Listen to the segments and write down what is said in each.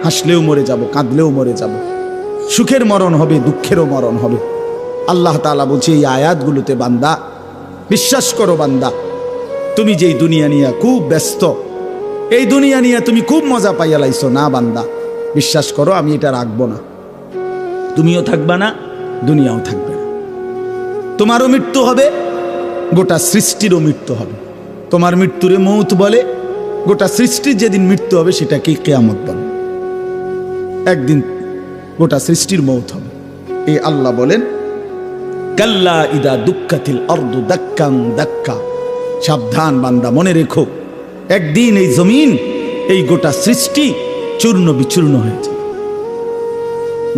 হাসলেও মরে যাব, কাঁদলেও মরে যাব, সুখের মরণ হবে, দুঃখেরও মরণ হবে। আল্লাহ তাআলা বলছে এই আয়াতগুলোতে, বান্দা বিশ্বাস করো, বান্দা তুমি যেই দুনিয়া নিয়ে খুব ব্যস্ত, এই দুনিয়া নিয়ে তুমি খুব মজা পাইয়া লাইছো, না বান্দা বিশ্বাস করো আমি এটা রাখবো না। তুমিও থাকবা না, দুনিয়াও থাকবে না। তোমারও মৃত্যু হবে, গোটা সৃষ্টিরও মৃত্যু হবে। তোমার মৃত্যুরে মৌত বলে, গোটা সৃষ্টির যেদিন মৃত্যু হবে সেটাকে কিয়ামত বলে। একদিন গোটা সৃষ্টির মৌত হবে। এই আল্লাহ বলেন, কাল্লা ইদা দুক্কাতিল আরদু দাক্কান দাক্কা, সাবধান বান্দা, মনে রেখো একদিন এই জমিন, এই গোটা সৃষ্টি চূর্ণ বিচূর্ণ হয়ে যাবে,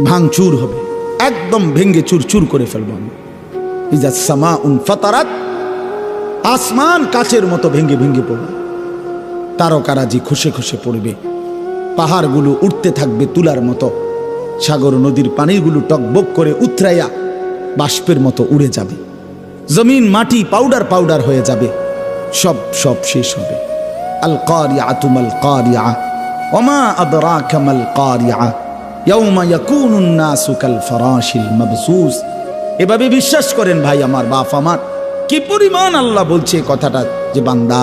ভাঙচুর হবে, একদম ভেঙ্গে চুরচুর করে ফেলবো আমি। ইজা সামাউন ফাতারাত, আসমান কাচের মতো ভেঙ্গে ভেঙ্গে পড়বে, তারকারাজি খসে খসে পড়বে, পাহাড়গুলো উঠতে থাকবে তুলার মতো, সাগর নদীর পানিগুলো টকবক করে উতরাইয়া বাষ্পের মতো উড়ে যাবে, জমিন মাটি পাউডার পাউডার হয়ে যাবে, সব সব শেষ হবে। আল কারিআতু মাল কারিআ ওমা আদরাকা মাল কারিআ ইয়াউমা ইয়াকুনুন নাসু কাল ফারাশিল মাবসুস। এভাবে বিশ্বাস করেন ভাই আমার, বাপ আমার, কি পরিমাণ আল্লাহ বলছে কথাটা, যে বান্দা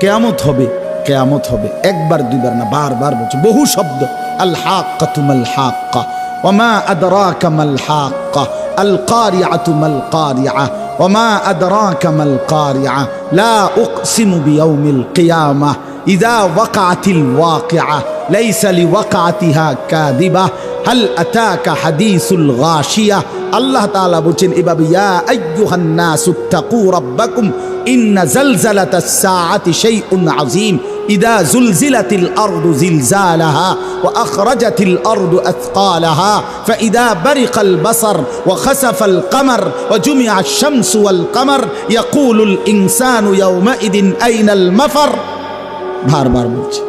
কিয়ামত হবে, কিয়ামত হবে। একবার দুইবার না, বারবার বলছে, বহু শব্দ। আল হাক্কাতু মাল হাক্কা ওমা আদরাকা মাল হাক্কা আল কারিআতু মাল কারিআ ওমা আদরাকা মাল কারিআ লা উকসিমু বিয়াউমিল কিয়ামাহ ইযা ওয়াকাআতিল ওয়াকিআ লাইসা লিওয়াকাআতিহা কাযিবা হাল আতাকা হাদিসুল গাশিয়া। আল্লাহ তাআলা বলেন এভাবে, ইয়া আইয়ুহান নাসু তাকু রাব্বাকুম ইন্না জালজালাতাস সাআতি শাইউন আযীম ইযা যুলজিলাতিল আরদু জিলজালাহা ওয়া আখরাজাতিল আরদু আথকালাহা ফাইযা বারিকাল বাসার ওয়া খাসাফাল কমর ওয়া জুমিআশ শামসু ওয়াল কমর ইয়াকুলুল ইনসানু ইয়াওমাইদিন আইনাল মাফার। বারবার বলছি,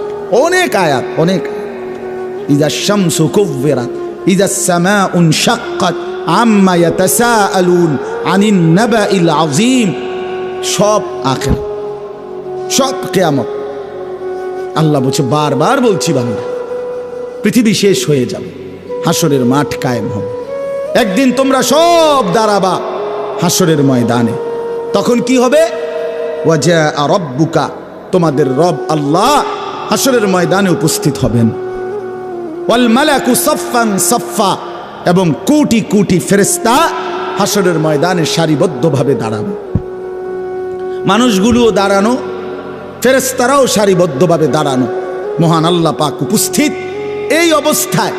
অনেক আয়াত, অনেক। ইযা শামসু কুব্বিরাত ইযা সামাউ ইনশাক্কাত আম্মা ইয়াতাসাআলুন আনিন নাবাইল আযীম। সব আখির, সব কিয়ামত। আল্লাহ বলছে, বারবার বলছি বান্দা, পৃথিবী শেষ হয়ে যাবে, হাসরের মাঠ কায়েম হবে, একদিন তোমরা সব দাঁড়াবা হাসরের ময়দানে। তখন কি হবে? ওয়াজা রব্বুকা, তোমাদের রব আল্লাহ হাসরের ময়দানে উপস্থিত হবেন। ওয়াল মালাকু সাফফান সাফফা, এবং কোটি কোটি ফেরেশতা হাসরের ময়দানে সারিবদ্ধভাবে দাঁড়াবে। মানুষগুলোও দাঁড়ানো, ফেরেশতারাও সারিবদ্ধভাবে দাঁড়ানো, মহান আল্লাহ পাক উপস্থিত। এই অবস্থায়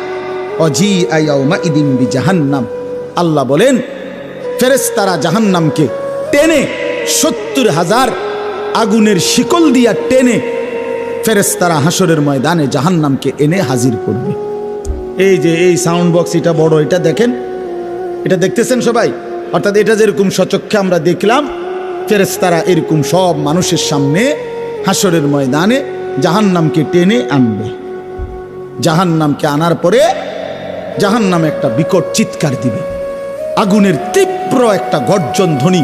অজিআ ইয়াউমাইদিন বিজাহান্নাম, আল্লাহ বলেন ফেরেশতারা জাহান্নামকে টেনে ৭০,০০০ আগুনের শিকল দিয়া টেনে ফেরেশতারা হাসরের ময়দানে জাহান্নামকে এনে হাজির করবে। এই যে এই সাউন্ড বক্স, এটা বড়, এটা দেখেন, এটা দেখতেছেন সবাই? অর্থাৎ এটা যেরকম সচক্ষে আমরা দেখলাম, ফেরেশতারা এরকম সব মানুষের সামনে হাসরের ময়দানে জাহান্নামকে টেনে আনবে। জাহান্নামকে আনার পরে জাহান্নাম একটা বিকট চিৎকার দিবে, আগুনের তীব্র একটা গর্জন ধ্বনি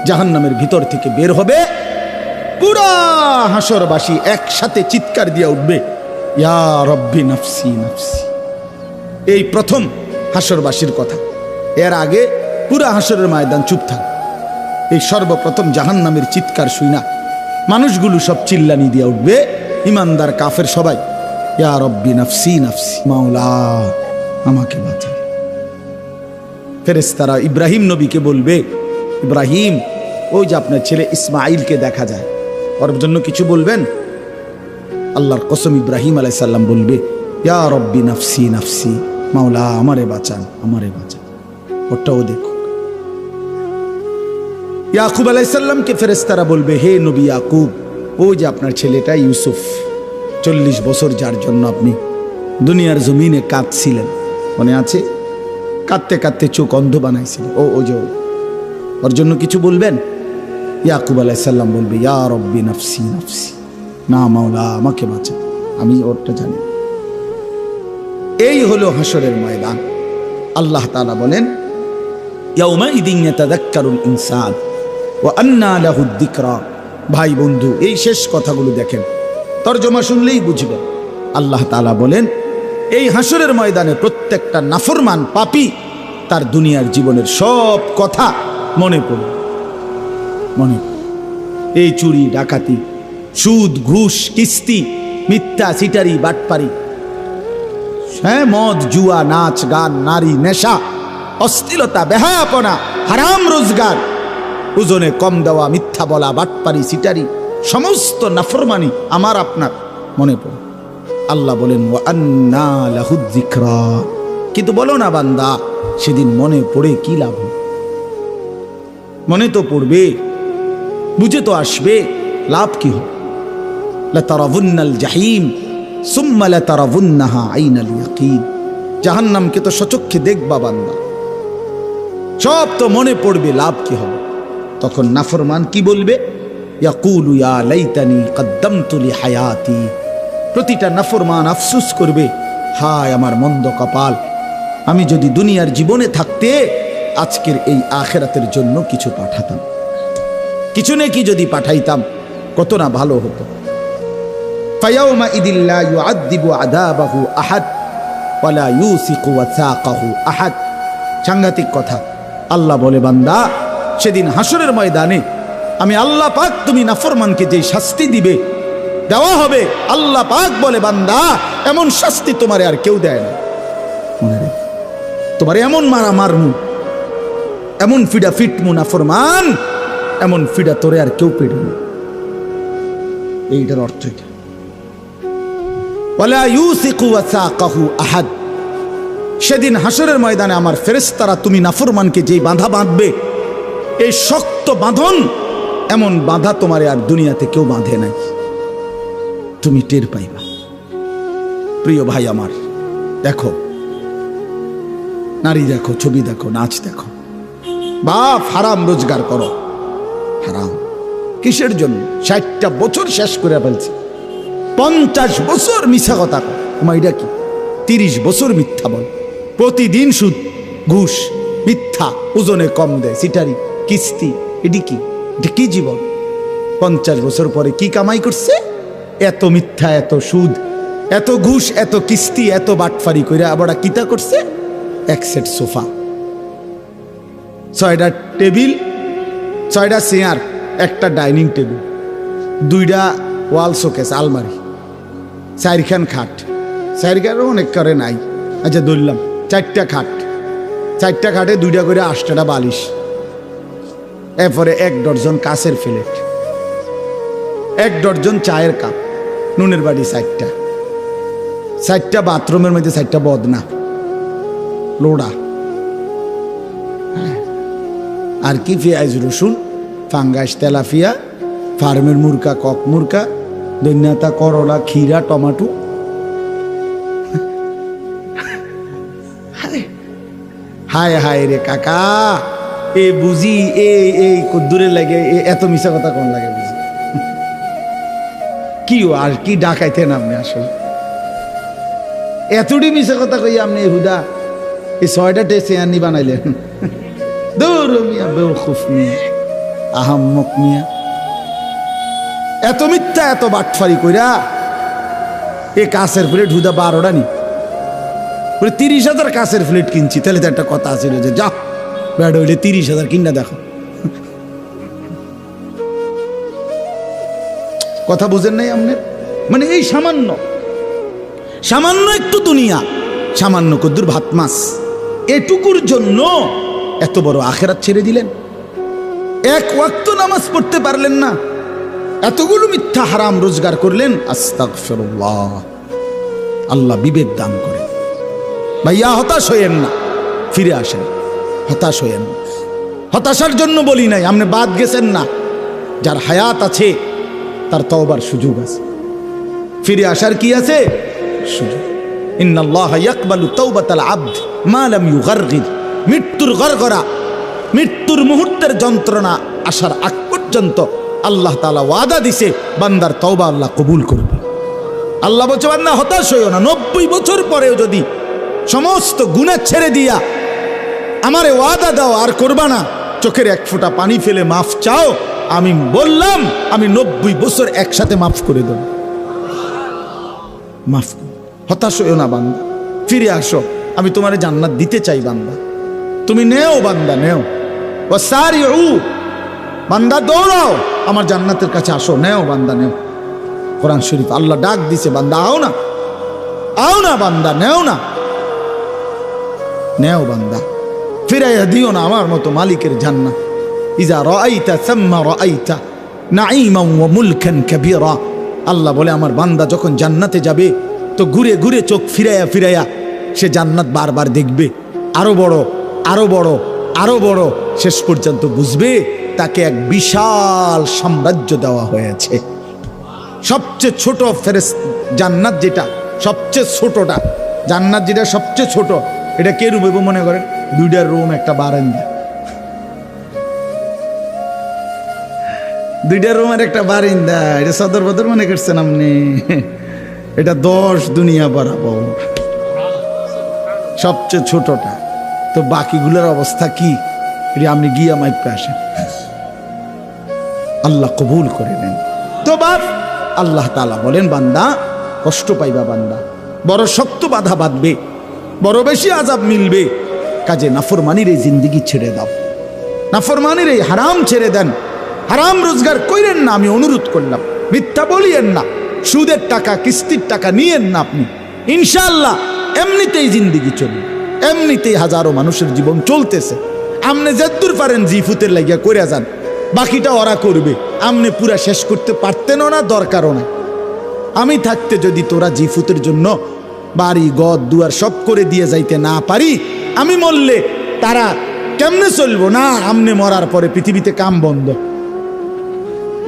জাহান্নামের ভিতর থেকে বের হবে। পুরা হাসরবাসী একসাথে চিৎকার দিয়ে উঠবে, ইয়া রব্বি নাফসি নাফসি। এই প্রথম হাসরবাসীর কথা। এর আগে পুরা হাসরের ময়দান চুপ থাক। এই সর্বপ্রথম জাহান্নামের চিৎকার শুই না মানুষগুলো সব চিল্লানি দিয়ে উঠবে, ইমানদার কাফের সবাই, ইয়া রব্বি নাফসি নাফসি, মাওলা আমাকে বাঁচা। ফেরেশতারা ইব্রাহিম নবীকে বলবে, ইব্রাহিম, ওই যে আপনার ছেলে ইসমাইলকে দেখা যায়, ওর জন্য কিছু বলবেন? আল্লাহর কসম, ইব্রাহিম আলাইহিস সালাম বলবে, ইয়া রব্বি নাফসি নাফসি, মাওলা আমারে বাঁচান, আমারে বাঁচান। ওটাও দেখো। ইয়াকুব আলাইহিস সালামকে ফেরেশতারা বলবে, হে নবী ইয়াকুব, ওই যে আপনার ছেলেটা ইউসুফ, 40 বছর যার জন্য আপনি দুনিয়ার জমিনে কাঁদছিলেন, মনে আছে? কাঁদতে কাঁদতে চোখ অন্ধ বানাইছিলেন, ও যে ওর জন্য কিছু বলবেন? ইয়াকুব আলাইহিস সালাম বলবে, ইয়া রব্বি নাফসি নাফসি, না মাওলা আমাকে বাঁচা, আমি ওরটা জানি। এই হলো হাসরের ময়দান। আল্লাহ তাআলা বলেন, ইয়াউমাইদিন ইয়াতাযাক্কারুল ইনসান ওয়া আন্না লাহুদ যিকরা। ভাই বন্ধু, এই শেষ কথাগুলো দেখেন, তরজমা শুনলেই বুঝবেন। আল্লাহ তাআলা বলেন, এই হাসরের ময়দানে প্রত্যেকটা নাফরমান পাপী তার দুনিয়ার জীবনের সব কথা মনে পড়বে। এই চুরি ডাকাতি, সুদ ঘুষ কিস্তি, মিথ্যা সিটারি বাটপারি, হ্যাঁ, মদ জুয়া নাচ গান নারী নেশা অশ্লীলতা বেহায়াপনা হারাম রোজগার, ওজনে কম দেওয়া, মিথ্যা বলা, বাটপারি সিটারি, সমস্ত নাফরমানি আমার আপনার মনে পড়ে। আল্লাহ বলেন ওয়া আন্না লাহুয যিকরা, কিন্তু বলো না বান্দা সেদিন মনে পড়ে কি লাভ? মনে তো পড়বে, বুঝে তো আসবে, লাভ কি হবে? লাতারাবুন্নাল জাহিম সুম্মা লাতারাবুন্নাহা আইনাল ইয়াকিন, জাহান্নামকে তো সচক্ষে দেখবা বান্দা, সব তো মনে পড়বে, লাভ কি হবে? তখন নাফরমান কি বলবে? ইয়াকুলু ইয়া লাইতানি কদ্দামতু লিহায়াতি, প্রতিটা নাফরমান আফসোস করবে, হায় আমার মন্দ কপাল, আমি যদি দুনিয়ার জীবনে থাকতে আজকের এই আখিরাতের জন্য কিছু পাঠাতাম, কিছু নাকি যদি পাঠাইতাম কত না ভালো হতো। ফায়াউমা ইদিল লা ইউআযযিবু আযাবাহু আহাদ ওয়া লা ইউসিকু ওয়াসাকাহু আহাদ। সাংঘাতিক কথা। আল্লাহ বলে বান্দা সেদিন হাসরের ময়দানে আমি আল্লাহ পাক তুমি নাফরমানকে যে শাস্তি দিবে দেওয়া হবে, আল্লাহ পাক বলে বান্দা এমন শাস্তি তোমারে আর কেউ দেয় না। তোমারে এমন মারা মারমু, এমন ফিডা ফিটমু নাফরমান, এমন ফিডা তোরে আর কেউ পেড়বে। এইটার অর্থ এটা। ওয়ালা ইউসিকু ওয়াসাকাহু আহাদ, সেদিন হাসরের ময়দানে আমার ফেরেশতারা তুমি নাফরমানকে যেই বাঁধা বাঁধবে, এই শক্ত বাঁধন, এমন বাঁধা তোমারে আর দুনিয়াতে কেউ বাঁধে নাই, তুমি টের পাইবা। প্রিয় ভাই আমার, দেখো নারী দেখো, ছবি দেখো, নাচ দেখো, বাপ হারাম রোজগার করো, হারাম কিসের জন্য? 60টা বছর শেষ করে ফেলছে, 50 বছর মিথ্যা কথা কর, এটা কি 30 বছর মিথ্যা বল, প্রতিদিন সুদ ঘুষ মিথ্যা, ওজনে কম দেয় সিটারি কিস্তি, এটি কি? এটা কি জীবন? 50 বছর পরে কি কামাই করছে? এত মিথ্যা, এত সুদ, এত ঘুষ, এত কিস্তি, এত বাটফারি করে আবার কিতা করছে? এক সেট সোফা, 6টা টেবিল, 6টা চেয়ার, একটা ডাইনিং টেবিল, 2টা ওয়াল শোকেস আলমারি, 4খান খাট, 4খানও অনেক করে নাই, আচ্ছা ধরলাম 4টা খাট, 4টা খাটে 2টা করে 8টা বালিশ, এরপরে 1 ডজন কাঁচের প্লেট, 1 ডজন চায়ের কাপ, নুনের বাটি 4টা, 4টা বাথরুমের মধ্যে 4টা বদনা লোড়া, আর কি পেঁয়াজ রসুন ফাঙ্গাস তেলাপিয়া ফার্মের মুরকা কক মুরকা দৈন্যতা করলা ক্ষীরা টমাটো, হায় হায় রে কাকা, এ বুঝি এই কদ্দুরে লাগে, এত মিশা কথা কোন লাগে বুঝি? কি আর কি ডাকাইতেন আপনি? আসলে এতটি মিশা কথা কই আপনি হুদা এই 6টা টেস্ট আনি বানাইলেন? দূর মিয়া, বেওকুফ মিয়া, আহাম্মক মিয়া, এত মিথ্যা এত বাটফারি কইরা এ কাছের প্লেট হুদা 12টা নি, 30,000 কাছের প্লেট কিনছি, তাহলে তো একটা কথা আছে যে যা ব্যাড হইলে 30,000 কিনা দেখো। কথা বুঝেন নাই আপনি? মানে এই সামান্য সামান্য একটু দুনিয়া, সামান্য কদ্দুর ভাত মাছ, এটুকুর জন্য এত বড় আখেরাত ছেড়ে দিলেন, 1 ওয়াক্ত নামাজ পড়তে পারলেন না, এতগুলো মিথ্যা হারাম রোজগার করলেন। আস্তাগফিরুল্লাহ, আল্লাহ বিবেক দান করে। ভাইয়া হতাশ হইয়েন না, ফিরে আসেন, হতাশ হইয়েন না। হতাশার জন্য বলি নাই, আপনি বাদ গেছেন না, যার হায়াত আছে তার তওবার সুযোগ আছে, ফিরে আসার কি আছে? সুযোগ। ইন্নাল্লাহা ইয়াকবালু তাওবাতাল আবদ মা লাম ইউগারগির, মৃত্যুর গরগরা, মৃত্যুর মুহূর্তের যন্ত্রণা আসার আগ পর্যন্ত আল্লাহ তাআলা ওয়াদা দিছে বান্দার তওবা আল্লাহ কবুল করবে। আল্লাহ বলছে বান্দা হতাশ হইও না, 90 বছর পরেও যদি সমস্ত গুনাহ ছেড়ে দিয়া আমারে ওয়াদা দাও আর করবা না, চোখের 1 ফোঁটা পানি ফেলে মাফ চাও, আমি বললাম আমি 90 বছর একসাথে মাফ করে দেব। মাফ করো। হতাশ হইও না বান্দা, ফিরে আসো, আমি তোমার জান্নাত দিতে চাই বান্দা, তুমি নেও বান্দা, নেও। ওয়াসারিউ, বান্দা দৌড়াও, আমার জান্নাতের কাছে আসো, নেও বান্দা, নেও। কোরআন শরীফ আল্লাহ ডাক দিছে, বান্দা আও না, আও না বান্দা, নেও না, নেও বান্দা, ফিরাইয়া দিও না আমার মতো মালিকের জান্নাত। ইজা রাআইতা সাম্মা রাআইতা নাঈমান ওয়া মুলকান কাবীরা। আল্লাহ বলে আমার বান্দা যখন জান্নাতে যাবে তো ঘুরে ঘুরে চোখ ফিরাইয়া ফিরাইয়া সে জান্নাত বারবার দেখবে, আরো বড়, আরো বড়, আরো বড়, শেষ পর্যন্ত বুঝবে তাকে এক বিশাল সাম্রাজ্য দেওয়া হয়েছে। সবচেয়ে ছোট জান্নাত যেটা সবচেয়ে ছোটটা, জান্নাত যেটা সবচেয়ে ছোট, এটা কে রুম মনে করেন? 2টা রুম, একটা বারান্দা, 2টা রুম আর একটা বারান্দা। এটা সদর বদর মনে করছেন আপনি? এটা 10 দুনিয়া বরাবর, সবচেয়ে ছোটটা। তো বাকিগুলোর অবস্থা কি? এটা আপনি গিয়া মাইপে আসেন, আল্লাহ কবুল করে নেন। তো বাপ আল্লাহ তাআলা বলেন, বান্দা কষ্ট পাইবা, বান্দা বড় শক্ত বাধা বাঁধবে, বড় বেশি আযাব মিলবে, কাজে নাফরমানির এই জিন্দেগি ছেড়ে দাও, নাফরমানির এই হারাম ছেড়ে দেন, হারাম রোজগার কইরেন না, আমি অনুরোধ করলাম। মিথ্যা বলিয়েন না, সুদের টাকা কিস্তির টাকা নিয়েন না আপনি, ইনশাআল্লাহ এমনিতেই জিন্দেগি চলবে, এমনিতেই হাজারো মানুষের জীবন চলতেছে। আপনি যতদূর পারেন জিফুতের লাগিয়া করে যান, বাকিটা ওরা করবে, আপনি পুরা শেষ করতে পারতেনও না, দরকারও না। আমি থাকতে যদি তোরা জিফুতের জন্য বাড়ি ঘর দুয়ার সব করে দিয়ে যাইতে না পারি, আমি মরলে তারা কেমনে চলবো? না, আমনে মরার পরে পৃথিবীতে কাম বন্ধ,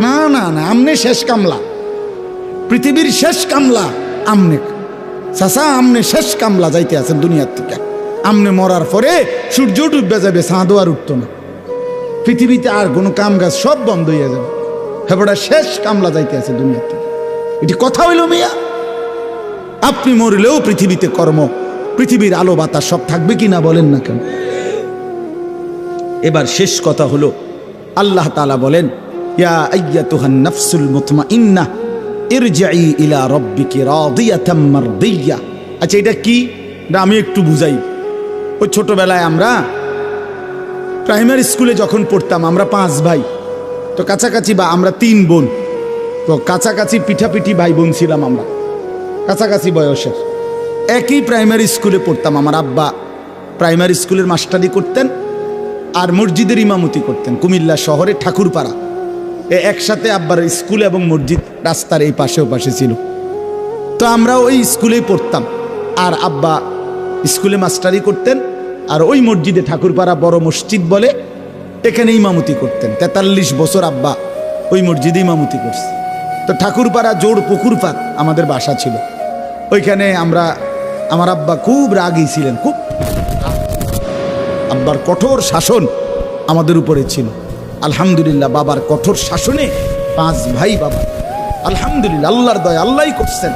না না না, আমনে শেষ কামলা, পৃথিবীর শেষ কামলা আমনে। চাচা আমনে শেষ কামলা, যাইতে আছেন দুনিয়ার থেকে। আমনে মরার পরে সূর্য ডুববে যাবে, চাঁদও আর উঠতো না, পৃথিবীতে আর কোনো কাম কাজ সব বন্ধ হয়ে যাবে। হেবড়া শেষ কামলা, যাইতে আছে দুনিয়ার থেকে। এটি কথা হইল মিয়া? আপনি মরলেও পৃথিবীতে কর্ম, পৃথিবীর আলো বাতাস সব থাকবে কিনা বলেন না কেন? এবার শেষ কথা হলো, আল্লাহ তাআলা বলেন, ইয়া আইয়াতুহান নাফসুল মুতমাইন্নাহ ইরজিই ইলা রাব্বিকি রাদিয়াতাম মারদিয়া। আচ্ছা এটা কি? এটা আমি একটু বুঝাই। ওই ছোটবেলায় আমরা প্রাইমারি স্কুলে যখন পড়তাম, আমরা 5 ভাই, তো কাছাকাছি, বা আমরা 3 বোন, তো কাছাকাছি পিঠাপিঠি ভাই বোন ছিলাম আমরা, কাছাকাছি বয়সের। একই প্রাইমারি স্কুলে পড়তাম। আমার আব্বা প্রাইমারি স্কুলের মাস্টারি করতেন আর মসজিদের ইমামতি করতেন কুমিল্লা শহরে ঠাকুরপাড়া। একসাথে আব্বার স্কুল এবং মসজিদ রাস্তার এই পাশে ও পাশে ছিল। তো আমরা ওই স্কুলেই পড়তাম, আর আব্বা স্কুলে মাস্টারি করতেন, আর ওই মসজিদে ঠাকুরপাড়া বড় মসজিদ বলে, এখানে ইমামতি করতেন। 43 বছর আব্বা ওই মসজিদে ইমামতি করছে। তো ঠাকুরপাড়া জোড় পুকুরপাড় আমাদের বাসা ছিল। ওইখানে আমার আব্বা খুব রাগী ছিলেন, খুব আব্বার কঠোর শাসন আমাদের উপরে ছিল। আলহামদুলিল্লাহ বাবার কঠোর শাসনে 5 ভাই, বাবা আলহামদুলিল্লাহ আল্লাহর দয়া, আল্লাহই করছেন,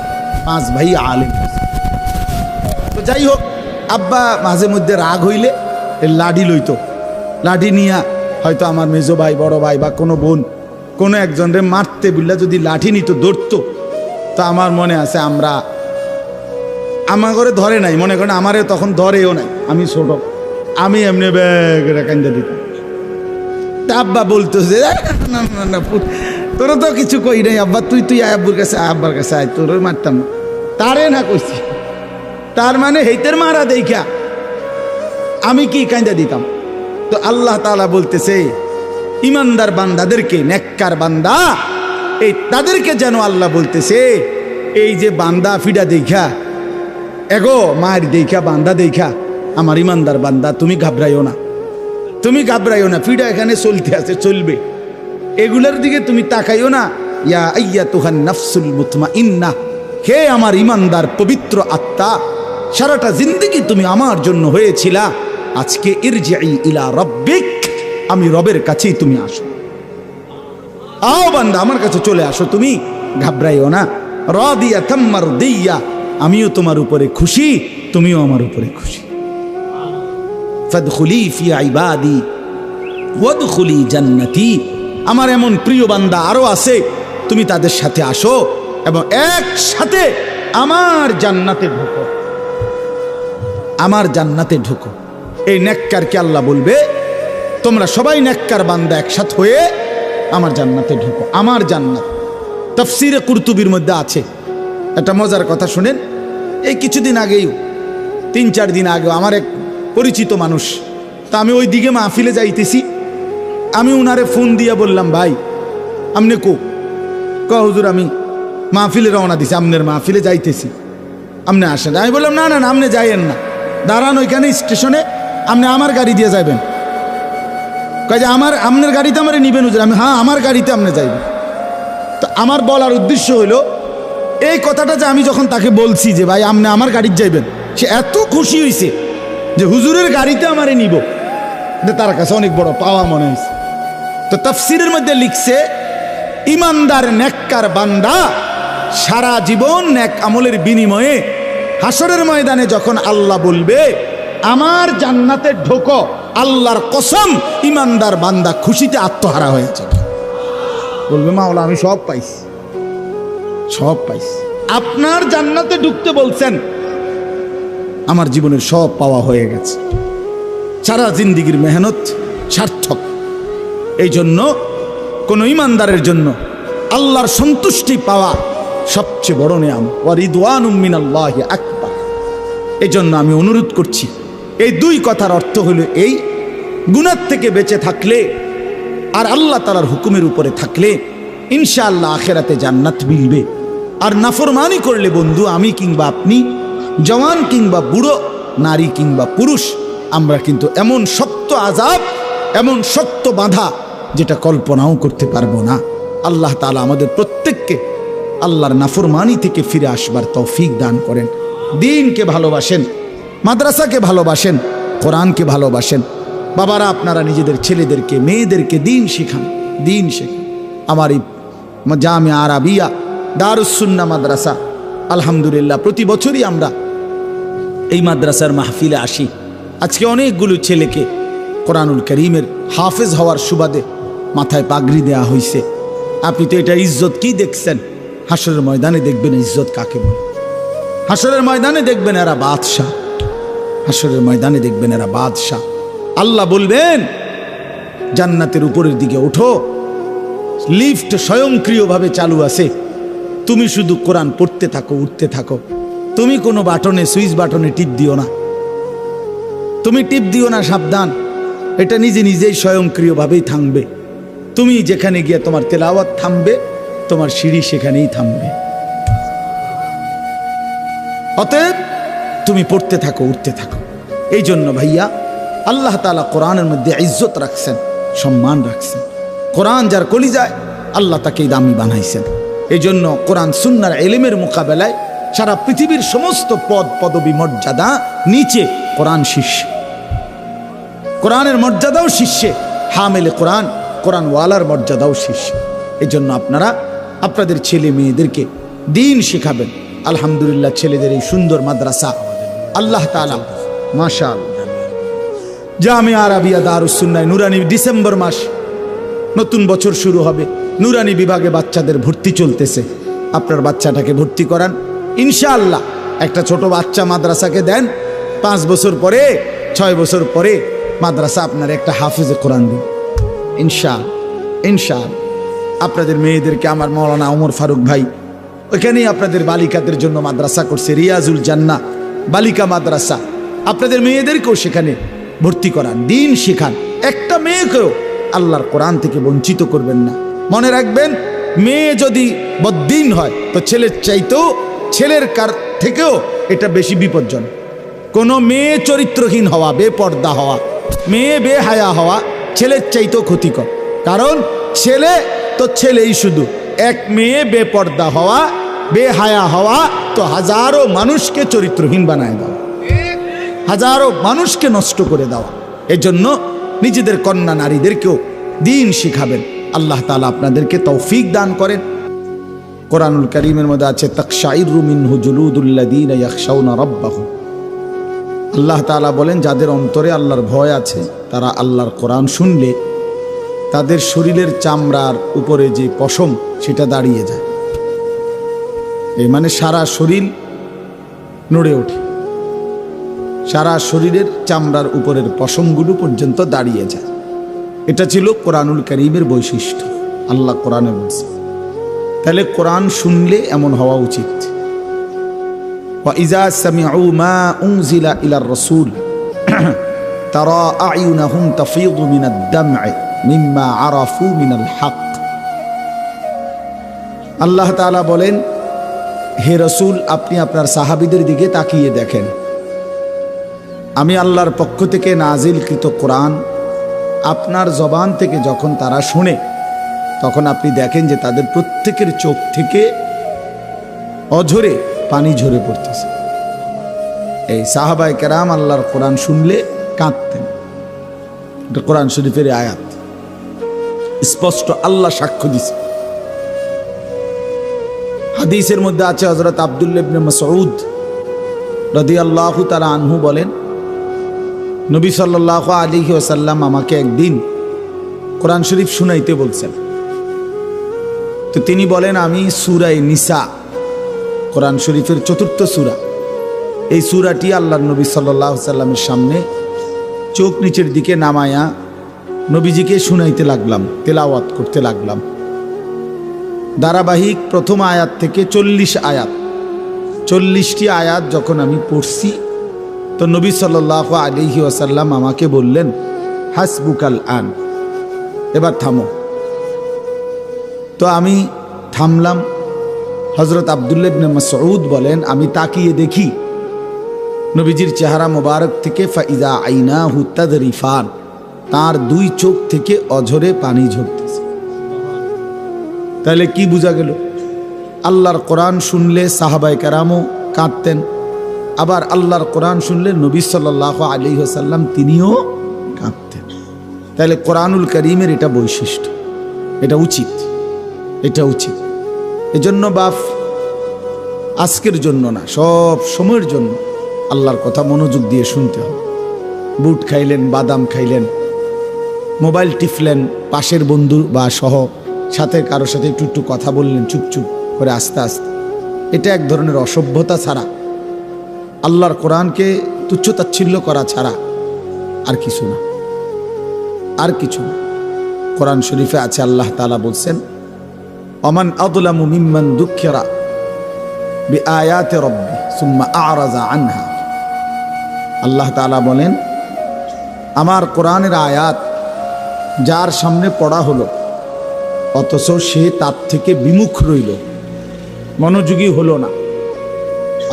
5 ভাই আলেম। তো যাই হোক, আব্বা মাঝে মধ্যে রাগ হইলে লাঠি লইতো, লাঠি নিয়া হয়তো আমার মেজো ভাই, বড় ভাই বা কোনো বোন কোনো একজনরে মারতে বললে যদি লাঠি নিত, ধরতো, তো আমার মনে আছে আমার ঘরে ধরে নাই, মনে করেন আমারে তখন ধরেও নাই, আমি ছোট, আমি এমনি ব্যাগ কান্দা দিতাম। তা আব্বা বলতো যে না না না, তোরা তো কিছু কই নাই আব্বা, তুই আব্বুর কাছে, আব্বার কাছে আয়, তোর মারতাম না। তারে না কইছি, তার মানে হেইতের মারা দেখা আমি কি কান্দা দিতাম। তো আল্লাহ তাআলা বলতেছে, ইমানদার বান্দাদেরকে, নেককার বান্দা, এই তাদেরকে যেন আল্লাহ বলতেছে, এই যে বান্দা ফিডা দেখা, এগো মায়ের দেখা, বান্দা দেখা, আমার ইমানদার বান্দা, তুমি ঘাবড়াইও না, তুমি ঘাবড়াইও না, ফিডা এখানে চলতে আছে, চলবে, এগুলোর দিকে তুমি তাকাইও না। ইয়া আইয়াতুহান নাফসুল মুতমাইন্নাহ, হে আমার ইমানদার পবিত্র আত্মা, সারাটা জিন্দেগি তুমি আমার জন্য হয়েছিলা, আজকে ইরজিই ইলা রাব্বিক, আমি রবের কাছেই তুমি আসো, আও বান্দা আমার কাছে চলে আসো, তুমি ঘাবড়াইও না। রাদিয়াতাম মারদিয়া, আমিও তোমার উপরে খুশি, তুমিও আমার উপরে খুশি। ফাদখুলি ফি ইবাদি ওয়াদখুলি জান্নাতি, আমার এমন প্রিয় বান্দা আরো আছে, তুমি তাদের সাথে আসো এবং একসাথে আমার জান্নাতে ঢোকো, আমার জান্নাতে ঢোকো। এই নেককারকে আল্লাহ বলবে তোমরা সবাই নেককার বান্দা একসাথ হয়ে আমার জান্নাতে ঢোকো। আমার জান্নাত তাফসিরে কুরতুবির মধ্যে আছে। একটা মজার কথা শুনেন, এই কিছুদিন আগেই 3-4 দিন আগেও আমার এক পরিচিত মানুষ, তা আমি ওই দিকে মাহফিলে যাইতেছি, আমি উনারে ফোন দিয়ে বললাম ভাই আমনে হুজুর আমি মাহফিলে রওনা দিছি, আমনের মাহফিলে যাইতেছি, আপনি আসেন। আমি বললাম না না না, আপনি যাইয়েন না, দাঁড়ান ওইখানে স্টেশনে, আপনি আমার গাড়ি দিয়ে যাইবেন। কয় যে আপনার গাড়িতে আমার নিবেন হুজুর? আমি হ্যাঁ আমার গাড়িতে আপনি যাইবেন। তো আমার বলার উদ্দেশ্য হলো এই কথাটা যে আমি যখন তাকে বলছি যে ভাই আপনি আমার গাড়িতে যাইবেন, সে এত খুশি হয়েছে যে হুজুরের গাড়িতে আমারে নিব, তার কাছে অনেক বড় পাওয়া মনে হয়েছে। তো তাফসিরের মধ্যে লিখছে ইমানদার নেককার বান্দা সারা জীবন নেক আমলের বিনিময়ে হাসরের ময়দানে যখন আল্লাহ বলবে আমার জান্নাতে ঢোকো, আল্লাহর কসম ইমানদার বান্দা খুশিতে আত্মহারা হয়েছে, বলবে মাওলা আমি সব পাইছি, সব পাইছি। আপনার জান্নাতে ঢুকতে বলছেন, আমার জীবনের সব পাওয়া হয়ে গেছে, সারা জিন্দিগির মেহনত সার্থক। এই জন্য কোন ইমানদারের জন্য আল্লাহর সন্তুষ্টি পাওয়া সবচেয়ে বড় নিয়ামত। ওয়া রিদওয়ানুম মিনাল্লাহি আকবার। এই জন্য আমি অনুরোধ করছি, এই 2 কথার অর্থ হলো এই, গুনাহ থেকে বেঁচে থাকলে আর আল্লাহ তাআলার হুকুমের উপরে থাকলে ইনশাআল্লাহ আখিরাতে জান্নাত মিলবে। আর নাফরমানি করলে বন্ধু আমি কিংবা আপনি, জওয়ান কিংবা বুড়ো, নারী কিংবা পুরুষ, আমরা কিন্তু এমন শক্ত আযাব, এমন শক্ত বাধা যেটা কল্পনাও করতে পারবো না। আল্লাহ তাআলা আমাদের প্রত্যেককে আল্লাহর নাফরমানি থেকে ফিরে আসবার তৌফিক দান করেন। দ্বীনকে ভালোবাসেন, মাদ্রাসাকে ভালোবাসেন, কোরআনকে ভালোবাসেন। বাবারা আপনারা নিজেদের ছেলেদেরকে মেয়েদেরকে দ্বীন শেখান, দ্বীন শেখান। আমার এই জামিয়া আরাবিয়া দারুস সুন্নাহ মাদ্রাসা আলহামদুলিল্লাহ প্রতি বছরই আমরা এই মাদ্রাসার মাহফিলে আসি। আজকে অনেকগুলো ছেলেকে কোরআনুল কারীমের হাফেজ হওয়ার সুবাদে মাথায় পাগড়ি দেয়া হয়েছে। আপনি তো এটা ইজ্জত কি দেখছেন, হাসরের ময়দানে দেখবেন ইজ্জত কাকে বলে। হাসরের ময়দানে দেখবেন এরা বাদশাহ, হাসরের ময়দানে দেখবেন এরা বাদশাহ। আল্লাহ বলবেন জান্নাতের উপরের দিকে ওঠো, লিফট স্বয়ংক্রিয়ভাবে চালু আছে, তুমি শুধু কোরআন পড়তে থাকো, উঠতে থাকো। তুমি কোনো বাটনে, সুইচ বাটনে টিপ দিও না, তুমি টিপ দিও না, সাবধান, এটা নিজে নিজেই স্বয়ংক্রিয়ভাবেই থামবে। তুমি যেখানে গিয়ে তোমার তেলাওয়াত থামবে, তোমার সিঁড়ি সেখানেই থামবে। অতএব তুমি পড়তে থাকো, উঠতে থাকো। এই জন্য ভাইয়া আল্লাহ তাআলা কোরআনের মধ্যে ইজ্জত রাখছেন, সম্মান রাখছেন। কোরআন যার কলিজায় আল্লাহ তাকেই দামি বানাইছেন। এই জন্য কোরআন সুন্নাহর ইলমের মোকাবেলায় সারা পৃথিবীর সমস্ত পদ পদবী মর্যাদা নিচে, কোরআন শীর্ষে। কোরআনের মর্যাদাও শীর্ষে, হামেলে কোরআন, কোরআনওয়ালার মর্যাদাও শীর্ষে। এই জন্য আপনারা আপনাদের ছেলে মেয়েদেরকে দ্বীন শেখাবেন। আলহামদুলিল্লাহ ছেলেদের এই সুন্দর মাদ্রাসা আল্লাহ তাআলা মাশাআল্লাহ জামিয়া আরাবিয়া দারুস সুন্নাহ নুরানি, ডিসেম্বর মাস নতুন বছর শুরু হবে, নুরানি বিভাগে বাচ্চাদের ভর্তি চলতেছে। আপনার বাচ্চাটাকে ভর্তি করান ইনশাআল্লাহ। একটা ছোট বাচ্চা মাদ্রাসাকে দেন, 5 বছর পরে, 6 বছর পরে মাদ্রাসা আপনার একটা হাফেজে কোরআন দিন ইনশাআল্লাহ, ইনশাআল্লাহ। আপনাদের মেয়েদেরকে আমার মাওলানা ওমর ফারুক ভাই ওইখানেই আপনাদের বালিকাদের জন্য মাদ্রাসা করছে, রিয়াজুল জান্নাহ বালিকা মাদ্রাসা। আপনাদের মেয়েদেরকেও সেখানে ভর্তি করান, দ্বীন শেখান। একটা মেয়েকেও আল্লাহর কোরআন থেকে বঞ্চিত করবেন না। মনে রাখবেন, মেয়ে যদি বদ্দীন হয় তো ছেলের চাইতেও, ছেলের কার থেকেও এটা বেশি বিপজ্জনক। কোনো মেয়ে চরিত্রহীন হওয়া, বেপর্দা হওয়া, মেয়ে বেহায়া হওয়া ছেলের চাইতেও ক্ষতিকর। কারণ ছেলে তো ছেলেই শুধু, এক মেয়ে বেপর্দা হওয়া, বেহায়া হওয়া তো হাজারো মানুষকে চরিত্রহীন বানায় দেওয়া, হাজারো মানুষকে নষ্ট করে দেওয়া। এজন্য নিজেদের কন্যা নারীদেরকেও দ্বীন শিখাবেন। আল্লাহ তাআলা আপনাদেরকে তৌফিক দান করেন। কোরআনুল কারীমের মধ্যে আছে তাকশাইরু মিনহু জুলুদুল্লাযীনা ইয়াখশাউনা রাব্বাহুম। আল্লাহ তাআলা বলেন যাদের অন্তরে আল্লাহর ভয় আছে তারা আল্লাহর কোরআন শুনলে তাদের শরীরের চামড়ার উপরে যে পশম সেটা দাঁড়িয়ে যায়। এই মানে সারা শরীর নড়ে ওঠে, সারা শরীরের চামড়ার উপরের পশমগুলো পর্যন্ত দাঁড়িয়ে যায়। এটা ছিল কোরআনুল কারীমের বৈশিষ্ট্য। আল্লাহ কোরআনে বলছে, তাহলে কোরআন শুনলে এমন হওয়া উচিত। وَإِذَا سَمِعُوا مَا أُنزِلَ إِلَى الرَّسُولِ تَرَى أَعْيُنَهُمْ تَفِيضُ مِنَ الدَّمْعِ مِمَّا عَرَفُوا مِنَ الْحَقِّ। আল্লাহ তাআলা বলেন, হে রাসূল, আপনি আপনার সাহাবীদের দিকে তাকিয়ে দেখেন, আমি আল্লাহর পক্ষ থেকে নাজিলকৃত কোরআন আপনার জবান থেকে যখন তারা শুনে, তখন আপনি দেখেন যে তাদের প্রত্যেকের চোখ থেকে অঝরে পানি ঝরে পড়তেছে। এই সাহাবায়ে কেরাম আল্লাহর কোরআন শুনলে কাঁদতেন। এটা কোরআন শরীফের আয়াত, স্পষ্ট আল্লাহ সাক্ষ্য দিছে। হাদিসের মধ্যে আছে, হযরত আব্দুল্লাহ ইবনে মাসউদ রাদিয়াল্লাহু তাআলা আনহু বলেন, নবী সাল্লাল্লাহু আলাইহি ওয়াসাল্লাম আমাকে একদিন কোরআন শরীফ শুনাইতে বলছেন। তো তিনি বলেন, আমি সূরা নিসা, কোরআন শরীফের ৪র্থ সূরা, এই সূরাটি আল্লাহর নবী সাল্লাল্লাহু আলাইহি ওয়াসাল্লামের সামনে চোখ নিচের দিকে নামায়া নবীজিকে শুনাইতে লাগলাম, তেলাওয়াত করতে লাগলাম। ধারাবাহিক প্রথম আয়াত থেকে ৪০ আয়াত, ৪০টি আয়াত যখন আমি পড়ছি, তো নবী সাল্লাল্লাহু আলাইহি ওয়াসাল্লাম আমাকে বললেন, হাসবুকাল আন, এবার থামো। তো আমি থামলাম। হযরত আব্দুল্লাহ ইবনে মাসউদ বলেন, আমি তাকিয়ে দেখি নবীজির চেহারা মোবারক থেকে ফাইজা আইনাহু তাদরিফান, তার 2 চোখ থেকে অঝরে পানি ঝরতেছে। তাহলে কি বোঝা গেল? আল্লাহর কোরআন শুনলে সাহাবায়ে কেরামও কাঁদতেন, আবার আল্লাহর কোরআন শুনলে নবী সাল্লাল্লাহু আলাইহি ওয়াসাল্লাম তিনিও কাঁদতেন। তাহলে কোরআনুল কারীমের এটা বৈশিষ্ট্য, এটা উচিত, এটা উচিত। এজন্য বাপ, আজকের জন্য না, সব সময়ের জন্য আল্লাহর কথা মনোযোগ দিয়ে শুনতে হবে। বুট খাইলেন, বাদাম খাইলেন, মোবাইল টিপলেন, পাশের বন্ধু বা সহ সাথে কারোর সাথে একটু একটু কথা বললেন চুপচুপ করে আস্তে আস্তে, এটা এক ধরনের অসভ্যতা ছাড়া, আল্লাহর কোরআনকে তুচ্ছতাচ্ছিল্য করা ছাড়া আর কিছু না, আর কিছু না। কোরআন শরীফে আছে, আল্লাহ তাআলা বলছেন, ওমান আযলামু মিম্মান যুক্কিরা বিআয়াতি রাব্বি সুম্মা আ'রাযা আনহা। আল্লাহ তাআলা বলেন, আমার কোরআনের আয়াত যার সামনে পড়া হলো, অথচ সে তার থেকে বিমুখ রইল, মনোযোগী হলো না,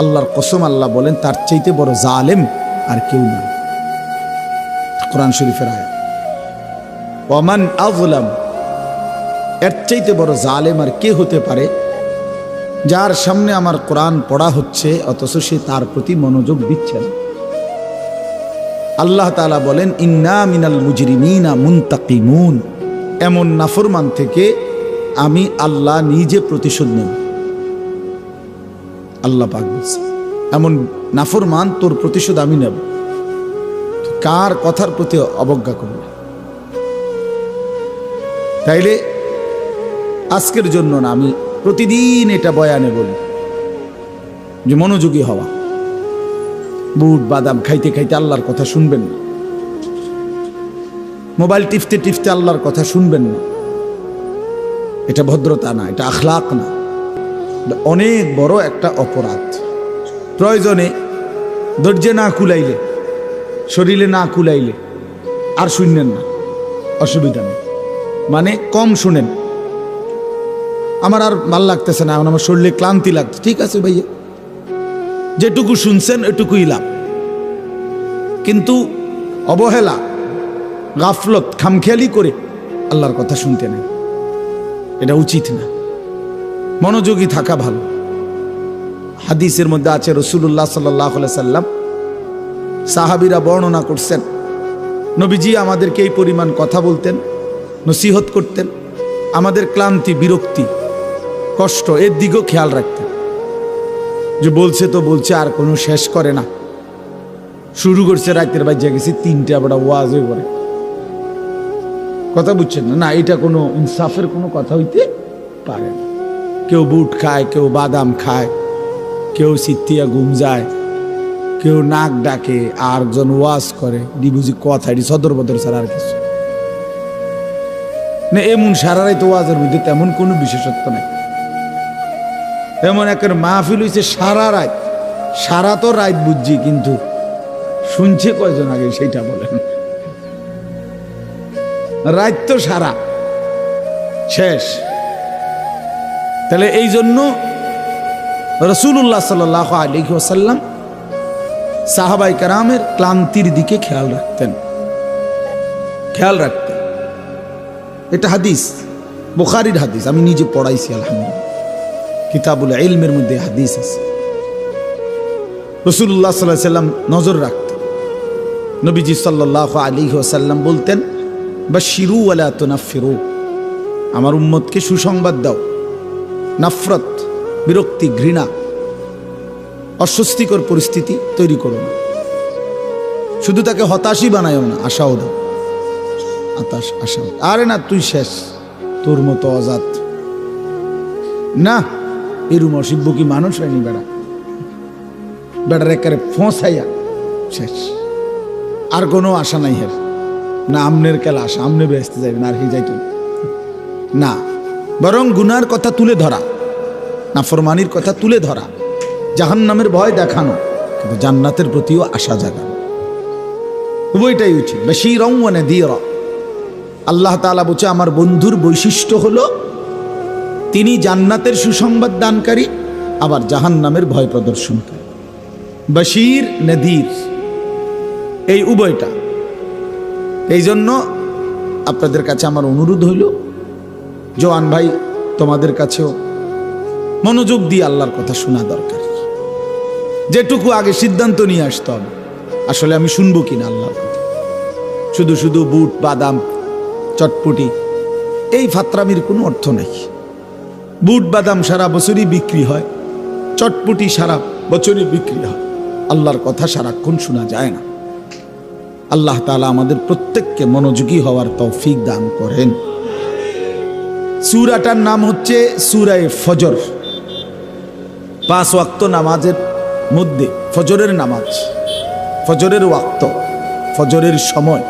আল্লাহর কসম, আল্লাহ বলেন তার চাইতে বড় জালেম আর কেউ না। কোরআন শরীফের আয়াত, ওমান আযলাম, এর চাইতে বড় জালেম আর কে হতে পারে, যার সামনে আমার কোরআন পড়া হচ্ছে অথচ সে তার প্রতি মনোযোগ দিচ্ছে না। আল্লাহ তাআলা বলেন, ইন্না মিনাল মুজরিমিনা মুনতাকিমুন, এমন নাফরমান থেকে আমি আল্লাহ নিজে প্রতিশোধ নেব। আল্লাহ পাক বলছে, এমন নাফরমান, তোর প্রতিশোধ আমি নেব। কার কথার প্রতি অবজ্ঞা করবে? তাইলে আজকের জন্য না, আমি প্রতিদিন এটা বয়ানে বলি যে মনোযোগী হওয়া। বুট বাদাম খাইতে খাইতে আল্লাহর কথা শুনবেন না, মোবাইল টিপতে টিপতে আল্লাহর কথা শুনবেন না। এটা ভদ্রতা না, এটা আখলাক না, অনেক বড় একটা অপরাধ। প্রয়োজনে ধৈর্যে না কুলাইলে, শরীরে না কুলাইলে আর শুনবেন না, অসুবিধা নেই, মানে কম শুনেন। আমার আর ভাল লাগতেছে না, এখন আমার শরীরে ক্লান্তি লাগছে, ঠিক আছে ভাইয়া, যেটুকু শুনছেন এটুকুই লাভ। কিন্তু অবহেলা, গাফলত, খামখেয়ালি করে আল্লাহর কথা শুনতে নেই, এটা উচিত না। মনোযোগী থাকা ভালো। হাদিসের মধ্যে আছে, রাসূলুল্লাহ সাল্লাল্লাহু আলাইহি সাল্লাম, সাহাবীরা বর্ণনা করছেন, নবীজি আমাদেরকে এই পরিমাণ কথা বলতেন, নসিহত করতেন, আমাদের ক্লান্তি, বিরক্তি, কষ্ট এর দিকেও খেয়াল রাখতেন। যে বলছে তো বলছে, আর কোনো শেষ করে না, শুরু করছে রাতের বাজে গেছি 3টা, বড় ওয়াজ হয়ে পড়ে। কথা বুঝছেন না? এটা কোনো ইনসাফের কোনো কথা হইতে পারে না। কেউ বুট খায়, কেউ বাদাম খায়, কেউ সিত্তিয়া ঘুম যায়, কেউ নাক ডাকে, আর জন ওয়াজ করে, বুঝি কথা এটি সদর বদর ছাড়া আর কিছু না। এমন সারারাই তো ওয়াজের মধ্যে তেমন কোনো বিশেষত্ব নাই। এমন একের মাহফিল হয়েছে সারা রাত, সারা তো রাত বুঝছি, কিন্তু শুনছে কয়জন আগে সেইটা বলেন। রাত তো সারা শেষ। তাহলে এই জন্য রাসূলুল্লাহ সাল্লাল্লাহু আলাইহি ওয়াসাল্লাম সাহাবায়ে কেরামের ক্লান্তির দিকে খেয়াল রাখতেন। এটা হাদিস, বুখারীর হাদিস, আমি নিজে পড়াইছি আলহামদুলিল্লাহ, কিতাবুল ইলমের মধ্যে হাদিস আছে। রাসূলুল্লাহ সাল্লাল্লাহু আলাইহি ওয়াসাল্লাম নজর রাখতেন। নবীজি সাল্লাল্লাহু আলাইহি ওয়াসাল্লাম বলতেন, বাশিরু ওয়ালা তুনাফিরু, আমার উম্মতকে সুসংবাদ দাও, নাফরত, বিরক্তি, ঘৃণা, অস্বস্তিকর পরিস্থিতি তৈরি করো না। শুধু তাকে হতাশই বানায়ও না, আশাও দাও। আশা, আরে না তুই শেষ, তোর মতো অজাত না, এরম অসিব্য কি মানুষ হয়নি বেড়া, বেড়ার একারে ফোঁসাইয়া শেষ, আর কোনো আশা নাই হের না। আমনের কেলা আশা, আমনে বেসতে যাইবেন আর কি যাইতো না, বরং গুনার কথা তুলে ধরা, নাফরমানির কথা তুলে ধরা, জাহান্নামের ভয় দেখানো, কিন্তু জান্নাতের প্রতিও আশা জাগানো, উভয়টাই উচিত। বাশীরাও ওয়া নাযীরা। আল্লাহ তাআলা বলছে আমার বন্ধুর বৈশিষ্ট্য হলো তিনি জান্নাতের সুসংবাদ দানকারী, আবার জাহান্নামের ভয় প্রদর্শনকারী। বাশীর, নাযীর, এই উভয়টা। এই জন্য আপনাদের কাছে আমার অনুরোধ হইল, জওয়ান ভাই তোমাদের কাছেও মনোযোগ দিয়ে আল্লাহর কথা শোনা দরকার। যেটুকু আগে সিদ্ধান্ত নিয়ে আসতে হবে, আসলে আমি শুনবো কিনা আল্লাহর কথা। শুধু শুধু বুট, বাদাম, চটপটি, এই ফাত্রামির কোনো অর্থ নেই। বুট বাদাম সারা বছরই বিক্রি হয়, চটপটি সারা বছরই বিক্রি হয়, আল্লাহর কথা সারাক্ষণ শোনা যায় না। আল্লাহ তাআলা আমাদের প্রত্যেককে মনোযোগী হওয়ার তৌফিক দান করেন। সূরাটার নাম হচ্ছে সূরায়ে ফজর। 5 ওয়াক্ত নামাজের মধ্যে ফজরের নামাজ, ফজরের ওয়াক্ত, ফজরের সময়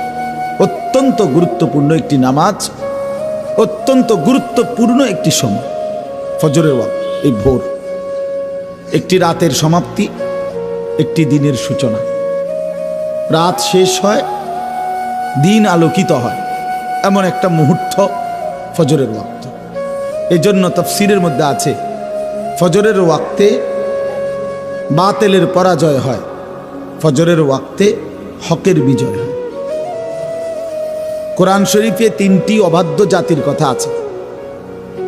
অত্যন্ত গুরুত্বপূর্ণ একটি নামাজ, অত্যন্ত গুরুত্বপূর্ণ একটি সময় ফজরের ওয়াক্ত। এই ভোর একটি রাতের সমাপ্তি, একটি দিনের সূচনা। রাত শেষ হয়, দিন আলোকিত হয়, এমন একটা মুহূর্ত ফজরের ওয়াক্ত। এই জন্য তাফসীরের মধ্যে আছে ফজরের ওয়াক্তে বাতিলের পরাজয় হয়, ফজরের ওয়াক্তে হকের বিজয় হয়। কোরআন শরীফে 3টি অবাধ্য জাতির কথা আছে।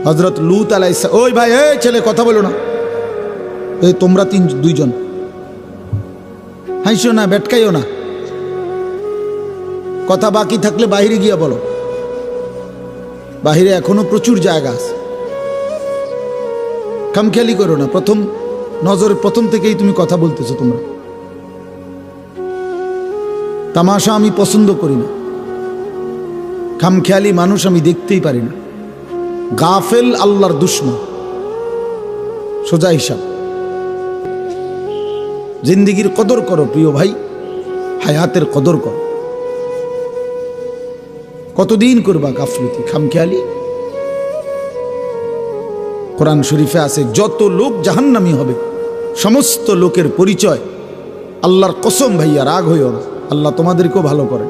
হযরত লূত আলাইহিস সালাম, ওই ভাই, এই ছেলে কথা বলো না, এই তোমরা 2জন হাসিও না, বেটকাইও না, কথা বাকি থাকলে বাইরে গিয়া বলো, বাহিরে এখনো প্রচুর জায়গা আছে। খামখেয়ালি করো না, প্রথম নজরের প্রথম থেকেই তুমি কথা বলতেছো। তোমরা তামাশা আমি পছন্দ করি না, খামখেয়ালি মানুষ আমি দেখতেই পারি না। গাফেল আল্লাহর দুশমন, সোজা হিসাব। জিন্দিগির কদর করো প্রিয় ভাই, হায়াতের কদর করো। কতদিন করবা গাফলতি, খামখেয়ালি? কোরআন শরীফে আছে যত লোক জাহান্নামী হবে সমস্ত লোকের পরিচয়, আল্লাহর কসম ভাইয়া রাগ হইও না, আল্লাহ তোমাদেরকেও ভালো করে।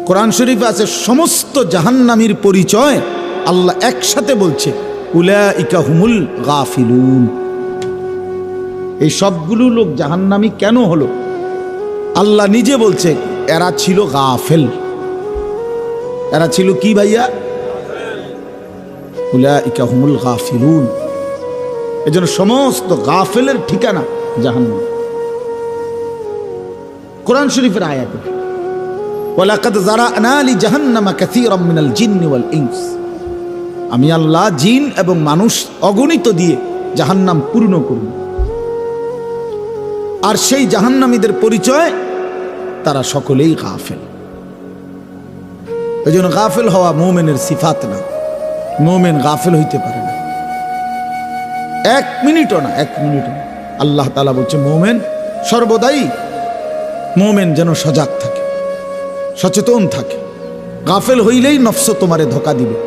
কোরআন শরীফে আছে সমস্ত জাহান্নামীর পরিচয় আল্লাহ একসাথে বলছে, উলাইকা হুমুল গাফিলুন। এই সবগুলো লোক জাহান্নামী কেন হলো? আল্লাহ নিজে বলছে এরা ছিল গাফেল। এরা ছিল কি ভাইয়া? উলাইকা হুমুল গাফিলুন। এজন্য সমস্ত গাফেলের ঠিকানা জাহান্নাম। কোরআন শরীফের আয়াত, ওয়ালাকাদ যারানা লি জাহান্নামা কাসীরাম মিনাল জিন্নি ওয়াল ইনস। আমি আল্লাহ জিন এবং মানুষ অগণিত দিয়ে জাহান্নাম পূর্ণ করব। আর সেই জাহান্নামীদের পরিচয় তারা সকলেই গাফেল। এজন্য গাফেল হওয়া মুমিনের সিফাত না। মুমিন গাফেল হইতে পারে না, 1 মিনিটও না, 1 মিনিটও না। আল্লাহ তাআলা বলছে মোমেন সর্বদাই মোমেন যেন সজাগ থাকে, সচেতন থাকে। গাফেল হইলেই নফস তোমারে ধোঁকা দিবে,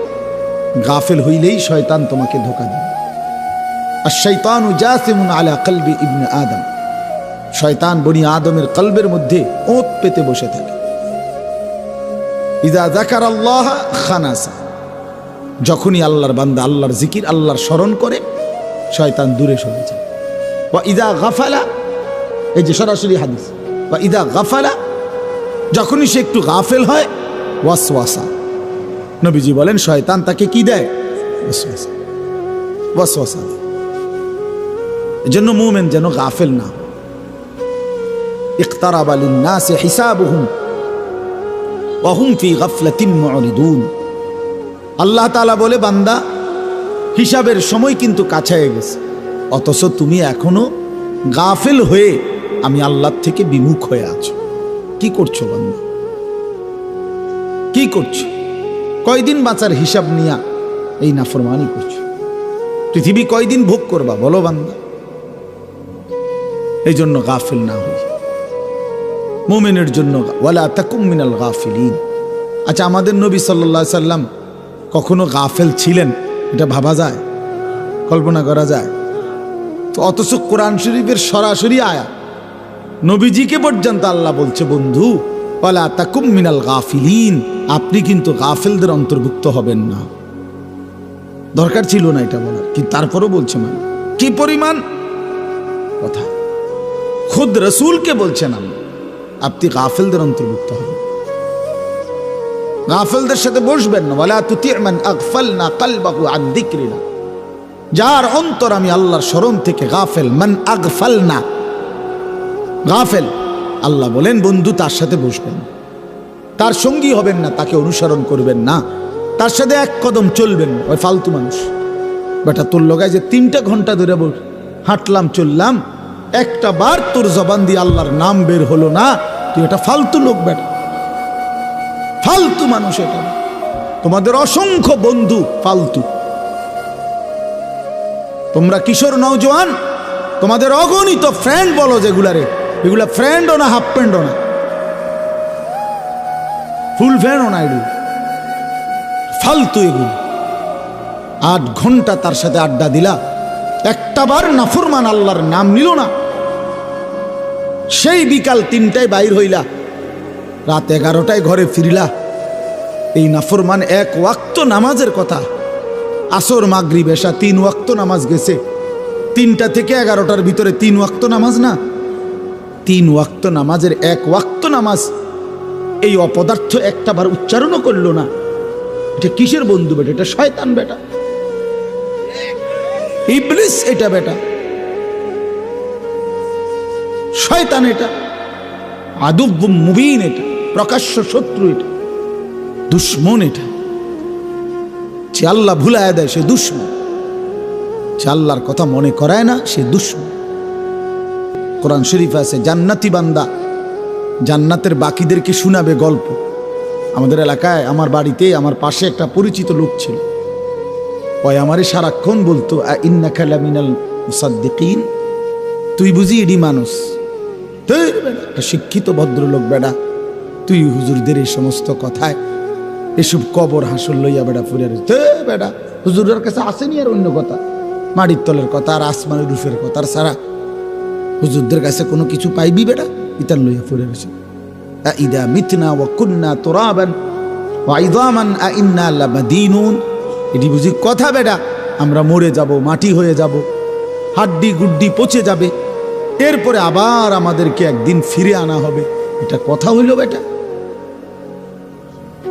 গাফেল হইলেই শয়তান তোমাকে ধোঁকা দিবে। আর শয়তানু জাসিমুন আলা কলবি ইবনে আদম, শয়তান বনি আদমের কলবের মধ্যে ওঁত পেতে বসে থাকে। ইযা যাকারাল্লাহ খানাসা, যখনই আল্লাহর বান্দা আল্লাহর জিকির আল্লাহর স্মরণ করে শয়তান দূরে সরে যায়। ওয়া ইযা গাফালা, এই যে সরাসরি হাদিস, ওয়া ইযা গাফালা, যখনই সে একটু গাফেল হয় ওয়াসওয়াসা, নবীজি বলেন শয়তান তাকে কি দেয়? ওয়াসওয়াসা, ওয়াসওয়াসা। এজন্য মুমিন যেন গাফেল না। ইকতারাবা লিন-নাসি হিসাবুহুম ওয়া হুম ফি গাফলাতিন মুরিদুন। আল্লাহ তাআলা বলে বান্দা হিসাবের সময় কিন্তু কাছে গেছে, অথচ তুমি এখনো গাফেল হয়ে আমি আল্লাহর থেকে বিমুখ হয়ে আছো। কি করছো বান্দা? কি করছো? কয়দিন বাঁচার হিসাব নিয়া এই নাফরমানি করছো? পৃথিবী কয়দিন ভোগ করবা বলো বান্দা? এই জন্য গাফিল না হই। মুমিনের জন্য ওয়ালা তাকুম মিনাল গাফিলিন। আচ্ছা, আমাদের নবী সাল্লাল্লাহু আলাইহি সাল্লাম কখনো গাফেল ছিলেন? এটা ভাবা যায়, কল্পনা করা যায়? তো অথচ কোরআন শরীফের সরাসরি আয়াত, নবীজিকে পর্যন্ত আল্লাহ বলছে বন্ধু ওয়ালা তাকুম মিনাল গাফিলিন, আপনি কিন্তু গাফেলদের অন্তর্ভুক্ত হবেন না। দরকার ছিল না এটা বলার, কিন্তু তারপরও বলছে মানে কি পরিমাণ কথা। খুদ রসুলকে বলছেন আপনি গাফেলদের অন্তর্ভুক্ত হবেন, গাফেলদের সাথে বসবেন না। ওয়ালা তুতি' মান আগফালনা কলবাহু আন যিকরিনা, যার অন্তর আমি আল্লাহর স্মরণ থেকে গাফেল। মান আগফালনা, গাফেল। আল্লাহ বলেন বন্ধু তার সাথে বসবেন, তার সঙ্গী হবেন না, তাকে অনুসরণ করবেন না, তার সাথে এক কদম চলবেন না। ওই ফালতু মানুষ। বেটা তোর লগায় যে 3টা ঘন্টা ধরে হাঁটলাম চললাম, একটা বার তোর জবান দিয়ে আল্লাহর নাম বের হলো না, তুই এটা ফালতু লোক বেটা, ফালতু মানুষ। এটা তোমাদের অসংখ্য বন্ধু ফালতু। তোমরা কিশোর নওজোয়ান, তোমাদের অগণিত ফ্রেন্ড বলো যেগুলারে, এগুলা ফ্রেন্ডও না, হাফ ফ্রেন্ডও না, ফুল ফ্রেন্ডও না, এগুলো ফালতু। এগুলো 8 ঘন্টা তার সাথে আড্ডা দিলা, একটা বার নাফরমান আল্লাহর নাম নিল না, সেই বিকাল 3টায় বাইর হইলা, রাত 11টায় ঘরে ফিরিলা। এই নাফরমান 1 ওয়াক্ত নামাজের কথা, আসর মাগরিব এশা 3 ওয়াক্ত নামাজ গেছে। 3টা থেকে 11টার ভিতরে 3 ওয়াক্ত নামাজ না, 3 ওয়াক্ত নামাজের 1 ওয়াক্ত নামাজ এই অপদার্থ একটা বার উচ্চারণও করলো না। এটা কিসের বন্ধু বেটা? এটা শয়তান বেটা, ইবলিস এটা বেটা, শয়তান এটা, আদুব্বুম মুবিন এটা, প্রকাশ্য শত্রু এটা, দুশ্মন এটা। যে আল্লাহ ভুলায় দেয় সে দুশ্মন, যে আল্লাহর কথা মনে করায় না সে দুশ্মন। কোরআন শরীফ আছে জান্নাতি বান্দা জান্নাতের বাকিদেরকে শোনাবে গল্প। আমাদের এলাকায় আমার বাড়িতে আমার পাশে একটা পরিচিত লোক ছিল, ওই আমারে সারাক্ষণ বলতো ইন্নাকা লামিনাল মুসাদ্দিকিন, তুই বুঝি এডি মানুষ, একটা শিক্ষিত ভদ্রলোক বেড়া, তুই হুজুরদের এই সমস্ত কথায় এসব কবর হাসল লইয়া বেড়া ফুরে বেড়া, হুজুরের কাছে আসেনি আর অন্য কথা, মাটির তলের কথা আর আসমানের রূপের কথা সারা হুজুরদের কাছে কোনো কিছু পাইবি বেড়া, ইতান লইয়া ফুরে রয়েছে। ইদা মিতনা ওয়া কুন্না তুরাবান ওয়া ইযামান আ ইন্না লামাদিনুন, এটি বুঝি কথা বেড়া? আমরা মরে যাব, মাটি হয়ে যাব, হাড্ডি গুড্ডি পচে যাবে, এরপরে আবার আমাদেরকে একদিন ফিরে আনা হবে, এটা কথা হইল বেটা?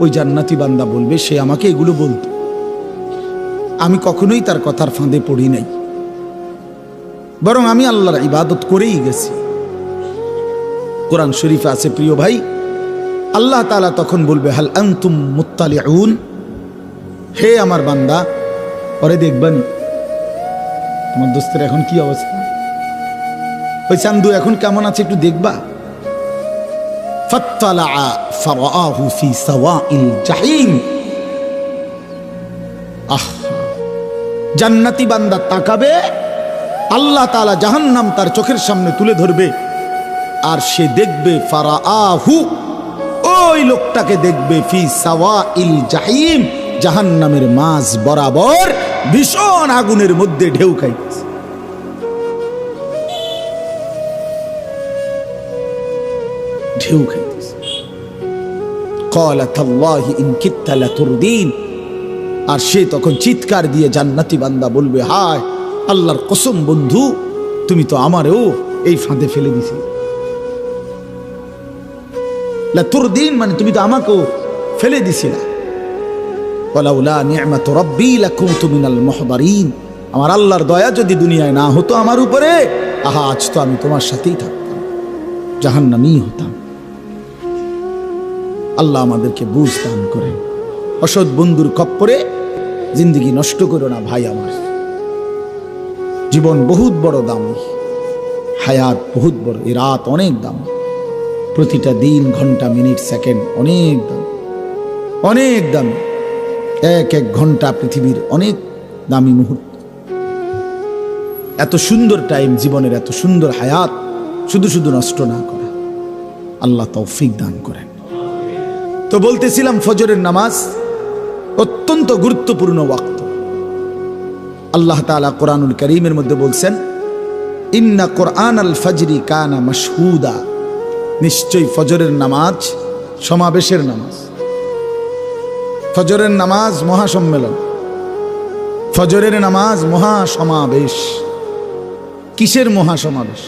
ওই জান্নাতি বান্দা বলবে সে আমাকে এগুলো বলতো, আমি কখনোই তার কথার ফাঁদে পড়ি নাই, বরং আমি আল্লাহর ইবাদত করেই গেছি। কোরআন শরীফে আছে প্রিয় ভাই, আল্লাহ তাআলা তখন বলবে হাল আনতুম মুত্তালিউন, হে আমার বান্দা পরে দেখবানি তোমার দোস্তের এখন কি অবস্থা, ওই চান্দু এখন কেমন আছে একটু দেখবা। ফাত্তালা ফারাআহু ফি সাওয়াইল জাহিম, জান্নাতি বান্দা তাকাবে আল্লাহ তাআলা জাহান্নাম তার চোখের সামনে তুলে ধরবে, আর সে দেখবে ফারাআহু, ওই লোকটাকে দেখবে ফি সাওয়াইল জাহিম, জাহান্নামের মাঝ বরাবর ভীষণ আগুনের মধ্যে ঢেউ খাইতেছে। ঢেউ খাইতেছে। ক্বালা তাল্লাহি ইন কিত্তা লাতুরদিন, আর সে তখন চিৎকার দিয়ে জান্নাতি বান্দা বলবে, হায় আল্লাহর কসম বন্ধু, তুমি তো আমারেও এই ফাঁদে ফেলে দিছিলে। লাতুরদিন মানে তুমি তো আমাকেও ফেলে দিছিলা। ওয়ালাউলা নি'মাতু রাব্বি লাকুনতু মিনাল মুহদারিন, আমার আল্লাহর দয়া যদি দুনিয়ায় না হতো আমার উপরে, আহা আজ তো আমি তোমার সাথেই থাকতাম, জাহান্নামী হতাম। আল্লাহ আমাদেরকে বুঝ দান করেন। অসৎ বন্ধুর খপ্পরে জিন্দেগি নষ্ট করো না ভাই আমার। জীবন বহুত বড় দামি, হায়াত বহুত বড়, এ রাত অনেক দাম, প্রতিটা দিন ঘন্টা মিনিট সেকেন্ড অনেক দাম, অনেক দামি। এক এক ঘন্টা পৃথিবীর অনেক দামি মুহূর্ত। এত সুন্দর টাইম জীবনের, এত সুন্দর হায়াত শুধু শুধু নষ্ট না করা, আল্লাহ তৌফিক দান করেন। তো বলতেছিলাম ফজরের নামাজ অত্যন্ত গুরুত্বপূর্ণ ওয়াক্ত। আল্লাহ তাআলা কোরআনুল কারীমের মধ্যে বলছেন, ইন্না কোরআনাল ফজরি কানা মাশহুদা, নিশ্চয়ই ফজরের নামাজ সমাবেশের নামাজ। ফজরের নামাজ মহাসম্মেলন, ফজরের নামাজ মহাসমাবেশ। কিসের মহাসমাবেশ?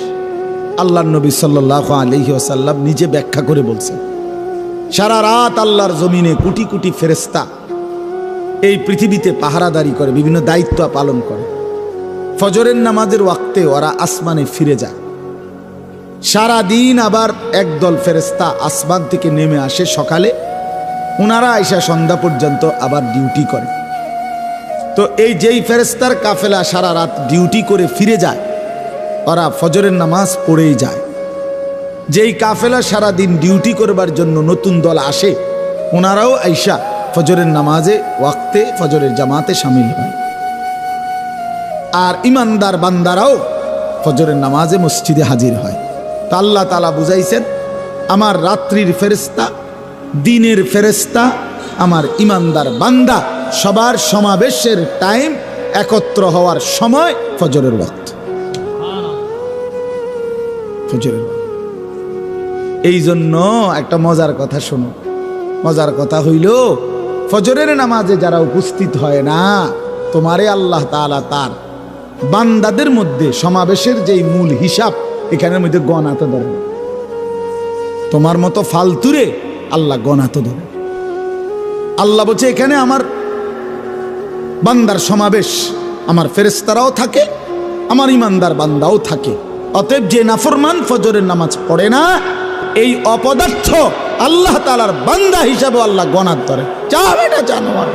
আল্লাহর নবী সাল্লাল্লাহু আলাইহি ওয়াসাল্লাম নিজে ব্যাখ্যা করে বলছেন, সারা রাত আল্লাহর জমিনে কোটি কোটি ফেরেশতা এই পৃথিবীতে পাহারাদারি করে, বিভিন্ন দায়িত্ব পালন করে। ফজরের নামাজের ওয়াক্তে ওরা আসমানে ফিরে যায়। সারা দিন আবার একদল ফেরেশতা আসমান থেকে নেমে আসে সকালে, ওনারা আইসা সন্ধ্যা পর্যন্ত আবার ডিউটি করে। তো এই যেই ফেরেশতার কাফেলা সারা রাত ডিউটি করে ফিরে যায়, ওরা ফজরের নামাজ পড়েই যায়। যেই কাফেলা সারা দিন ডিউটি করবার জন্য নতুন দল আসে, ওনারাও আইসা ফজরের নামাজে ওয়াক্তে ফজরের জামাতে শামিল হয়। আর ইমানদার বান্দারাও ফজরের নামাজে মসজিদে হাজির হয়। তো আল্লাহ তাআলা বুঝাইছেন, আমার রাত্রির ফেরেশতা, দিনের ফেরেশতা, আমার ইমানদার বান্দা সবার সমাবেশের টাইম, একত্র হওয়ার সময় ফজরের ওয়াক্ত। ফজরের ওয়াক্ত। এই জন্য একটা মজার কথা শোনো। মজার কথা হইল, ফজরের নামাজে যারা উপস্থিত হয় না, তোমারে আল্লাহ তাআলা তার বান্দাদের মধ্যে সমাবেশের যেই মূল হিসাব, এখানের মধ্যে গণাতে ধরে। তোমার মতো ফালতুরে আল্লাহ গণাতে ধরে। আল্লাহ বলছে, এখানে আমার বান্দার সমাবেশ, আমার ফেরেশতারাও থাকে, আমার ইমানদার বান্দাও থাকে। অতএব যে নাফরমান ফজরের নামাজ পড়ে না, এই অপদার্থ আল্লাহ তাআলার বান্দা হিসাবে আল্লাহ গণাত ধরে। যা বেটা জানোয়ার,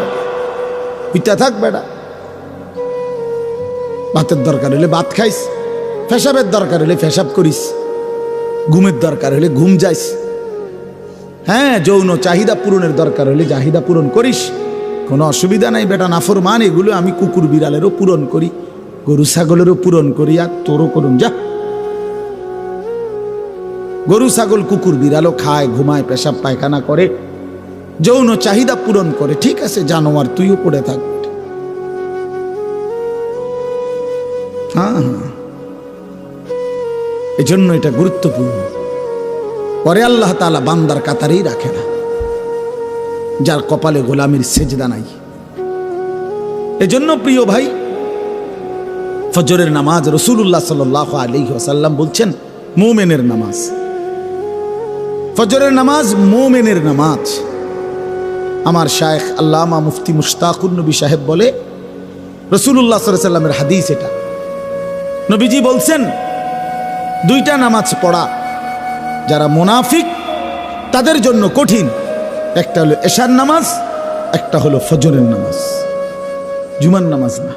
পিতা থাক বেটা। ভাতের দরকার হলে ভাত খাইস, পেশাবের দরকার হলে পেশাব করিস, ঘুমের দরকার হলে ঘুম যাইস, হ্যাঁ যৌন চাহিদা পূরণের দরকার হলে চাহিদা পূরণ করিস, কোনো অসুবিধা নাই বেটা। নাফরমান এগুলো আমি কুকুর বিড়ালেরও পূরণ করি, গরু ছাগলেরও পূরণ করি, আর তোরও করুন যা। গরু ছাগল কুকুর বিড়ালও খায়, ঘুমায়, পেশাব পায়খানা করে, যৌন চাহিদা পূরণ করে, ঠিক আছে জানোয়ার, তুইও পড়ে থাক। হ্যাঁ, এজন্য এটা গুরুত্বপূর্ণ। পরে আল্লাহ তাআলা বান্দার কাতারেই রাখে না যার কপালে গোলামির সেজদা নাই। এজন্য প্রিয় ভাই, ফজরের নামাজ রাসূলুল্লাহ সাল্লাল্লাহু আলাইহি ওয়াসাল্লাম বলছেন মুমিনের নামাজ। ফজরের নামাজ মুমিনের নামাজ। আমার শায়েখ আল্লামা মুফতি মুশতাকুর নবী সাহেব বলে, রাসূলুল্লাহ সাল্লাল্লাহু আলাইহি ওয়াসাল্লামের হাদিস এটা। নবীজি বলছেন, দুইটা নামাজ পড়া যারা মুনাফিক তাদের জন্য কঠিন। একটা হলো এশার নামাজ, একটা হলো ফজরের নামাজ। জুমার নামাজ না,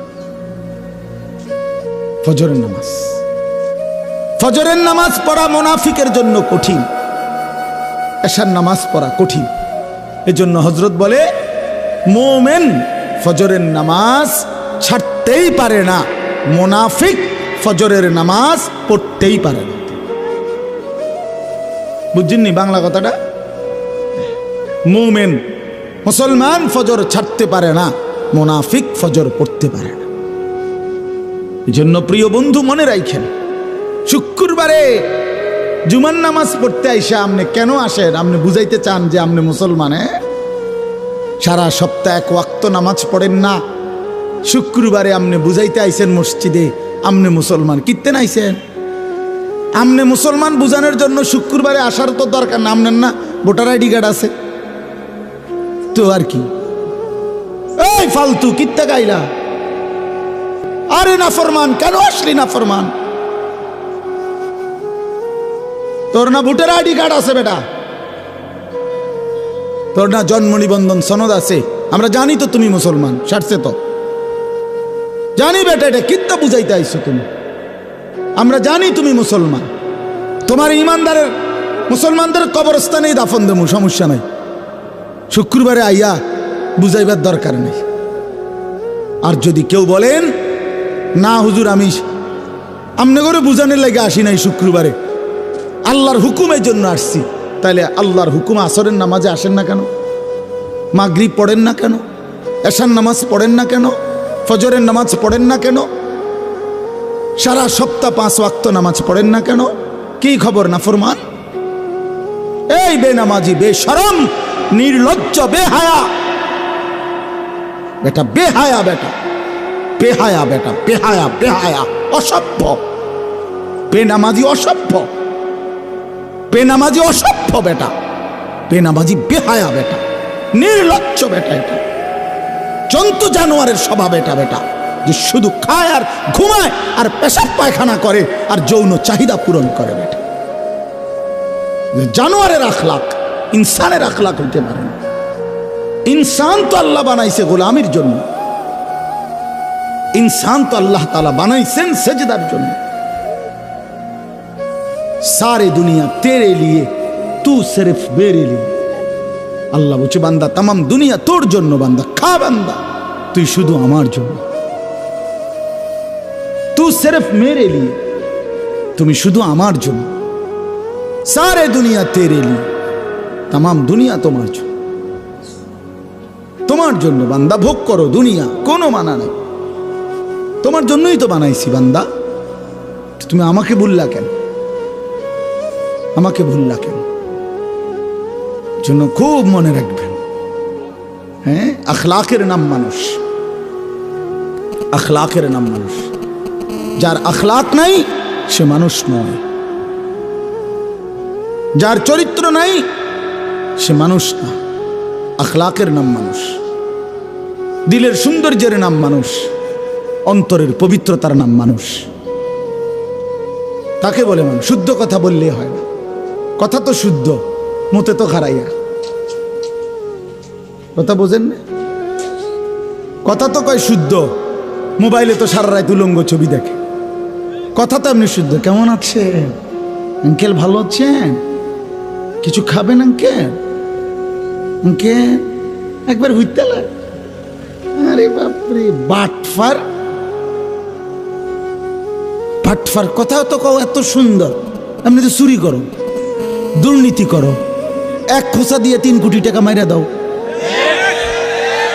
ফজরের নামাজ। ফজরের নামাজ পড়া মুনাফিকের জন্য কঠিন, এশার নামাজ পড়া কঠিন। এজন্য হযরত বলে, মুমিন ফজরের নামাজ ছাড়তেই পারে না, মুনাফিক ফজরের নামাজ পড়তেই পারে না। বুঝছেননি বাংলা কথাটা? মুমিন মুসলমান ফজর ছাড়তে পারে না, মুনাফিক ফজর পড়তে পারে না। এজন্য প্রিয় বন্ধু মনে রাখেন, শুক্রবারে জুমার নামাজ পড়তে আইসা আপনি কেন আসেন? আপনি বুঝাইতে চান যে আপনি মুসলমানে? সারা সপ্তাহ এক ওয়াক্ত নামাজ পড়েন না, শুক্রবারে আপনি বুঝাইতে আইসেন মসজিদে আপনি মুসলমান। কিত্তেন আইসেন? আপনি মুসলমান বুঝানোর জন্য শুক্রবারে আসার তো দরকার না। আপনার না ভোটার আইডি কার্ড আছে তো আর কি? এই ফালতু কিত্তে গাইলা? আরে না ফরমান, কেন আসলি না ফরমান? তোর না ভোটার আইডি কার্ড আছে বেটা, তোর না জন্ম নিবন্ধন সনদ আছে, আমরা জানি তো তুমি মুসলমান। সারছে তো জানি বেটা, এটা কিত্তা বুঝাইতে আইছো তুমি? আমরা জানি তুমি মুসলমান। তোমার ইমানদারের মুসলমানদের কবরস্থানেই দাফন দেবো, সমস্যা নাই। শুক্রবারে আইয়া বুঝাইবার দরকার নেই। আর যদি কেউ বলেন না হুজুর আমি আমনে করে বুঝানোর লাগে আসি নাই, শুক্রবারে আল্লাহর হুকুমের জন্য আসছি, তাহলে আল্লাহর হুকুম আসরের নামাজে আসেন না কেন? মাগরিব পড়েন না কেন? এশার নামাজ পড়েন না কেন? ফজরের নামাজ পড়েন না কেন? সারা সপ্তাহ 5 ওয়াক্ত নামাজ পড়েন না কেন? কি খবর না ফরমান? এই বেনামাজি, বেশরম, নির্লজ্জ, বেহায়া বেটা, বেহায়া বেটা, বেহায়া বেটা, বেহায়া, বেহায়া, অসভ্য, বেনামাজি, অসভ্য, বেনামাজি, অসভ্য বেটা, বেনামাজি, বেহায়া বেটা, নির্লজ্জ বেটা, এটা জন্তু জানোয়ারের স্বভাব এটা বেটা, যে শুধু খায় আর ঘুমায় আর পেশাব পায়খানা করে আর যৌন চাহিদা পূরণ করে বেটা। জানোয়ারের আখলাক ইনসানের আখলাক হইতে পারে না। ইনসান তো আল্লাহ বানাইছে গোলামির জন্য, ইনসান তো আল্লাহ তাআলা বানাইছেন সেজদার জন্য। सारे दुनिया तेरे लिए तू सिर्फ मेरे लिए। আল্লাহ বলছে বান্দা তাম দুনিয়া তোর জন্য, বান্দা খা, বান্দা তুই শুধু আমার জন্য। তু সির্ফ মেরে লিয়ে, তুমি শুধু আমার জন্য। সারে দুনিয়া তেরে লিয়ে, তাম দুনিয়া তোমার জন্য, তোমার জন্য বান্দা ভোগ করো দুনিয়া, কোনো মানা নেই। তোমার জন্যই তো বানাইছি বান্দা, তুমি আমাকে ভুললা কেন? আমাকে ভুললা কেন? জন্য খুব মনে রাখবেন। হ্যাঁ, আখলাকের নাম মানুষ, আখলাকের নাম মানুষ। যার আখলাক নাই সে মানুষ নয়, যার চরিত্র নাই সে মানুষ না। আখলাকের নাম মানুষ, দিলের সৌন্দর্যের নাম মানুষ, অন্তরের পবিত্রতার নাম মানুষ। তাকে বলে মানুষ। শুদ্ধ কথা বললে হয় না, কথা তো শুদ্ধ, মতে তো খারাইয়া। কথা বোঝেন না? কথা তো কয় শুদ্ধ, মোবাইলে তো সারা রাত উলঙ্গ ছবি দেখে। কথা তো এমনি শুদ্ধ। কেমন আছেন আঙ্কেল? ভালো আছেন? কিছু খাবেন আঙ্কেল? আঙ্কেল একবার হইতে লাগে। আরে বাপরে, বাটফার, বাটফার কথা তো কও এত সুন্দর। এমনি তো চুরি করো, দুর্নীতি করো, 1 খোসা দিয়ে 3 কোটি টাকা মাইরা দাও,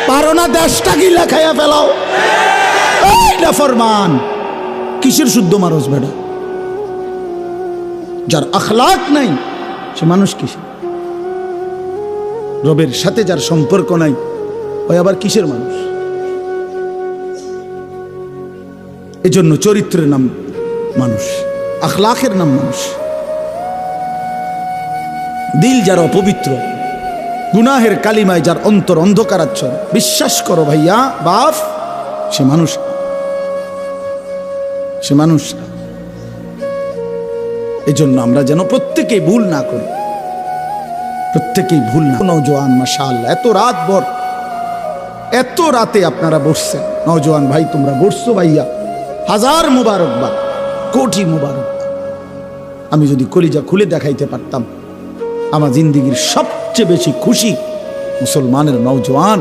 পারো না দেশটা গিলা খাইয়া ফেলাও। এইটা ফরমান। কিসের শুদ্ধ মানুষ বেটা? যার আখলাক নাই সে মানুষ কিসের? রবের সাথে যার সম্পর্ক নাই ওই আবার কিসের মানুষ? এজন্য চরিত্রের নাম মানুষ, আখলাকের নাম মানুষ। দিল যার অপবিত্র, গুনাহের কালিমায় যার অন্তর অন্ধকারাচ্ছন্ন, বিশ্বাস করো ভাইয়া বাপ, সে মানুষ, সে মানুষ না। এজন্য আমরা যেন প্রত্যেকেই ভুল না করি, প্রত্যেকেই ভুল না। নওজোয়ান মাশাআল্লাহ, এত রাত ভর, এত রাতে আপনারা বসছেন। নওজোয়ান ভাই তোমরা বসছো ভাইয়া, হাজার মুবারকবাদ, কোটি মুবারকবাদ। আমি যদি কলিজা খুলে দেখাইতে পারতাম, আমার জিন্দিগির সবচেয়ে বেশি খুশি মুসলমানের নওজোয়ান।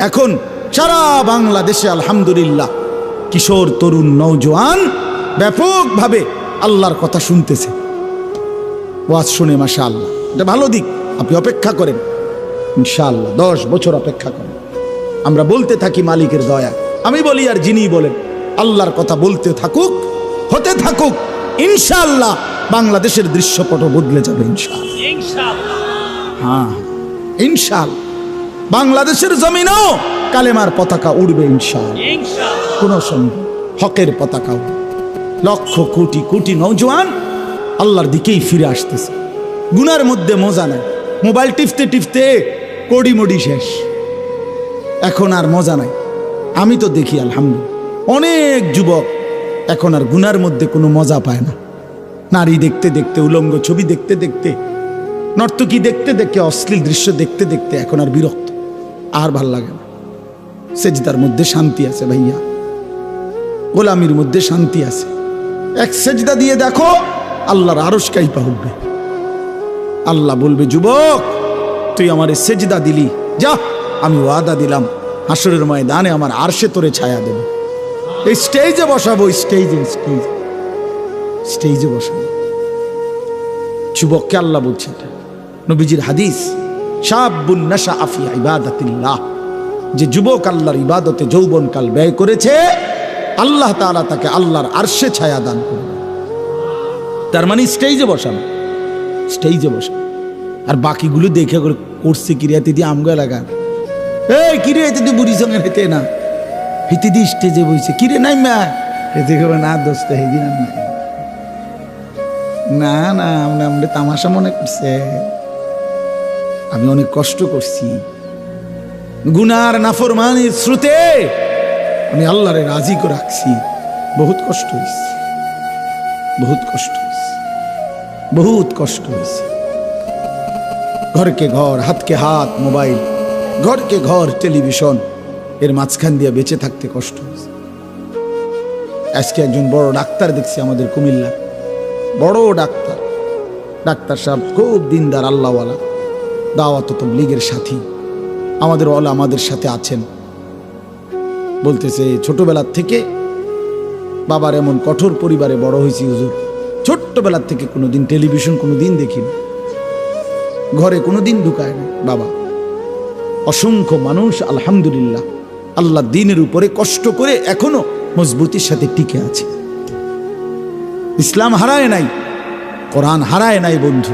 এখন সারা বাংলাদেশে আলহামদুলিল্লাহ কিশোর তরুণ নওজোয়ান ব্যাপকভাবে আল্লাহর কথা শুনতেছে। ওয়াজ শুনে মাশাআল্লাহ, এটা ভালো দিক। আপনি অপেক্ষা করেন, ইনশাআল্লাহ 10 বছর অপেক্ষা করেন। আমরা বলতে থাকি মালিকের দয়া। আমি বলি আর যিনি বলেন, আল্লাহর কথা বলতে থাকুক, হতে থাকুক, ইনশাআল্লাহ বাংলাদেশের দৃশ্যপট বদলে যাবে ইনশাআল্লাহ। হ্যাঁ ইনশাআল্লাহ, বাংলাদেশের জমিনেও কালেমার পতাকা উড়বে ইনশাআল্লাহ, কোনো সন্দেহ। হকের পতাকা উড়বে। লক্ষ কোটি কোটি নওজোয়ান আল্লাহর দিকেই ফিরে আসতেছে। গুনার মধ্যে মজা নাই। মোবাইল টিপতে টিপতে কোডি মডি শেষ, এখন আর মজা নাই। আমি তো দেখি আলহামদুলিল্লাহ অনেক যুবক এখন আর গুনার মধ্যে কোনো মজা পায় না। নারী দেখতে দেখতে, উলঙ্গ ছবি দেখতে দেখতে, নর্তকী দেখতে দেখতে, অশ্লীল দৃশ্য দেখতে দেখতে এখন আর বিরক্ত, আর ভাল লাগে না। সেজদার মধ্যে শান্তি আছে ভাইয়া, গোলামির মধ্যে শান্তি আছে। এক সেজদা দিয়ে দেখো, আল্লাহর আরশ কাইপা উঠবে। আল্লাহ বলবে, যুবক তুই আমার সেজদা দিলি, যা আমি ওয়াদা দিলাম হাসরের ময়দানে আমার আরশে তোরে ছায়া দেব। এই স্টেজে বসাবো, স্টেজে স্টেজে স্টেজে বসাবো। যুবককে আল্লাহ বলছে, এটা নবীজির হাদিস, শাবুন নাশা ফি ইবাদাতিল্লাহ, যে যুবক আল্লাহর ইবাদতে যৌবনকাল ব্যয় করেছে, আল্লাহ তাআলা তাকে আল্লাহর আরশে ছায়া দান করবে। তার মানে স্টেজে বসানো, স্টেজে বসানো। আর বাকিগুলো দেখে করে করছে কিরিয়াতে দিয়ে আমগা লাগা, এই কিরিয়াতে দিয়ে বুড়ি সঙ্গে হেতে না, হেতে দিয়ে স্টেজে বইছে, কিরে নাই মা হেতে কেবল না দোস্ত হেদিন না না, আমরা আমরা তামাশা মনে করছে। আমি অনেক কষ্ট করছি, গুনার নাফরমানির স্রোতে আমি আল্লাহরে রাজি করে রাখছি। বহুত কষ্ট হয়েছে, বহুত কষ্ট হয়েছে, বহুত কষ্ট হয়েছে। ঘরকে ঘর, হাতকে হাত মোবাইল, ঘরকে ঘর টেলিভিশন, এর মাঝখান দিয়ে বেঁচে থাকতে কষ্ট হয়েছে। আজকে একজন বড় ডাক্তার দেখছি আমাদের কুমিল্লা, বড় ডাক্তার, ডাক্তার সাহেব খুব দিনদার, আল্লাহওয়ালা, দাওয়াত তাবলীগের সাথী, আমাদের ওয়ালা আমাদের সাথে আছেন। বলতেছে ছোটবেলার থেকে বাবার এমন কঠোর পরিবারে বড় হয়েছি হুজুর, ছোট্টবেলার থেকে কোনোদিন টেলিভিশন কোনোদিন দেখিনি, ঘরে কোনোদিন ঢুকায় না বাবা। অসংখ্য মানুষ আলহামদুলিল্লাহ আল্লাহ দ্বীনের উপরে কষ্ট করে এখনো মজবুতির সাথে টিকে আছে। ইসলাম হারায় নাই, কোরআন হারায় নাই বন্ধু,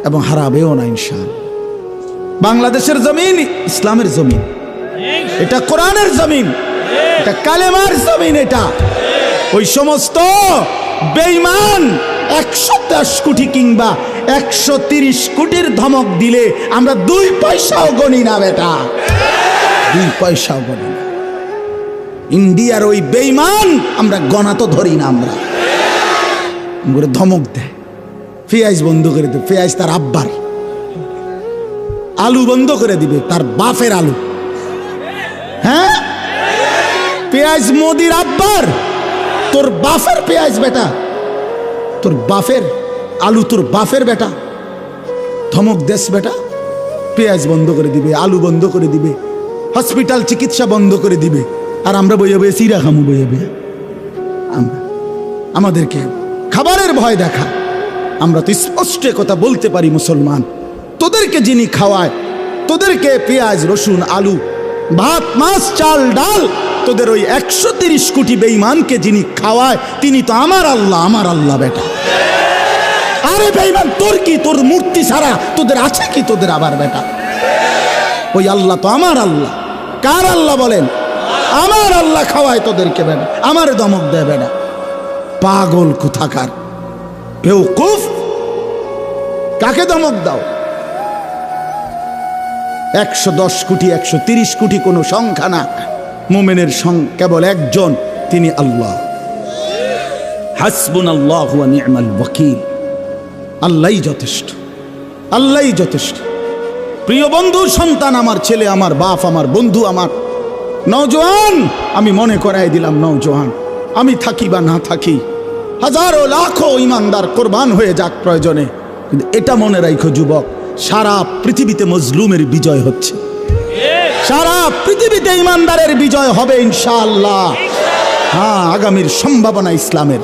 এবং হারাবেও না ইনশাআল্লাহ। বাংলাদেশের জমিন ইসলামের জমিন, এটা কোরআনের জমিন, এটা কালেমার জমিন। এটা ওই সমস্ত বেঈমান 110 কোটি কিংবা 130 কোটির ধমক দিলে আমরা 2 পয়সাও গণি না বেটা, 2 পয়সাও গণি না। ইন্ডিয়ার ওই বেঈমান আমরা গণা তো ধরি না, আমরা ধমক দেয়, পেঁয়াজ বন্ধ করে দেবে, পেঁয়াজ তার আব্বার, আলু বন্ধ করে দিবে তার বাপের আলু। হ্যাঁ, পেঁয়াজ মোদির আব্বার, তোর বাপের পেঁয়াজ বেটা, তোর বাপের আলু তোর বাপের বেটা। ধমক দেশ বেটা, পেঁয়াজ বন্ধ করে দিবে, আলু বন্ধ করে দিবে, হসপিটাল চিকিৎসা বন্ধ করে দিবে, আর আমরা বইয়ে বইয়ে চিরা খামু, বইয়ে বইয়ে আমরা আমাদেরকে খাবারের ভয় দেখা। আমরা তো স্পষ্ট কথা বলতে পারি, মুসলমান তোদেরকে যিনি খাওয়ায়, তোদেরকে পেঁয়াজ রসুন আলু ভাত মাছ চাল ডাল, তোদের ওই 130 কোটি বেঈমানকে যিনি খাওয়ায় তিনি তো আমার আল্লাহ, আমার আল্লাহ বেটা। আরে বেঈমান, তোর কি, তোর মূর্তি ছাড়া তোদের আছে কি তোদের আবার বেটা? ওই আল্লাহ তো আমার আল্লাহ। কার আল্লাহ বলেন? আমার আল্লাহ খাওয়ায় তোদেরকে বেটা, আমার দমক দেয় বেটা। পাগল কোথাকার, বেওকুফ, কাকে দমক দাও? 110 কোটি 130 কোটি কোনো সংখ্যা না, মুমিনের কেবল একজন, তিনি আল্লাহ। হাসবুনাল্লাহু ওয়া নি'মাল ওয়াকিল, আল্লাহই যথেষ্ট, আল্লাহই যথেষ্ট। প্রিয় বন্ধু, সন্তান, আমার ছেলে, আমার বাপ, আমার বন্ধু, আমার নওজোয়ান, আমি মনে করাই দিলাম নওজোয়ান, আমি থাকি বা না থাকি, হাজারো লাখো ইমানদার কোরবান হয়ে যাক প্রয়োজনে, কিন্তু এটা মনে রাখো যুবক, সারা পৃথিবীতে মজলুমের বিজয় হচ্ছে, সারা পৃথিবীতে ইমানদারের বিজয় হবে ইনশাআল্লাহ। হ্যাঁ, আগামীর সম্ভাবনা ইসলামের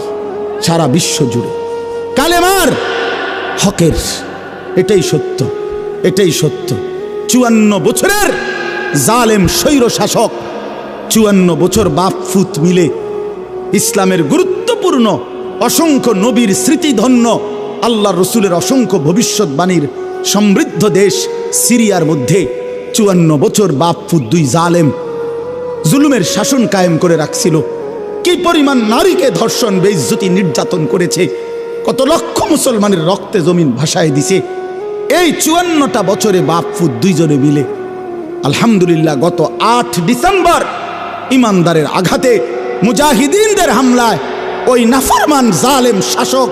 সারা বিশ্ব জুড়ে কালেমার হকের, এটাই সত্য, এটাই সত্য। 54 বছরের জালেম স্বৈর শাসক 54 বছর বাপ ফুত মিলে ইসলামের গুরুত্বপূর্ণ অসংখ্য নবীর স্মৃতিধন্য আল্লাহ রসুলের অসংখ্য ভবিষ্যৎবাণীর সমৃদ্ধ দেশ সিরিয়ার মধ্যে 54 বছর বাপ ফুত দুই জালেম জুলুমের শাসন কায়েম করে রাখছিল। কি পরিমাণ নারীকে ধর্ষণ, বেইজ্জতি, নির্যাতন করেছে, কত লক্ষ মুসলমানের রক্তে জমিন ভাসায় দিছে। এই 54টা বছরে বাপ ফুত দুইজনে মিলে আলহামদুলিল্লাহ গত 8 ডিসেম্বর ইমানদারের আঘাতে, মুজাহিদিনদের হামলায় ওই নাফরমান জালেম শাসক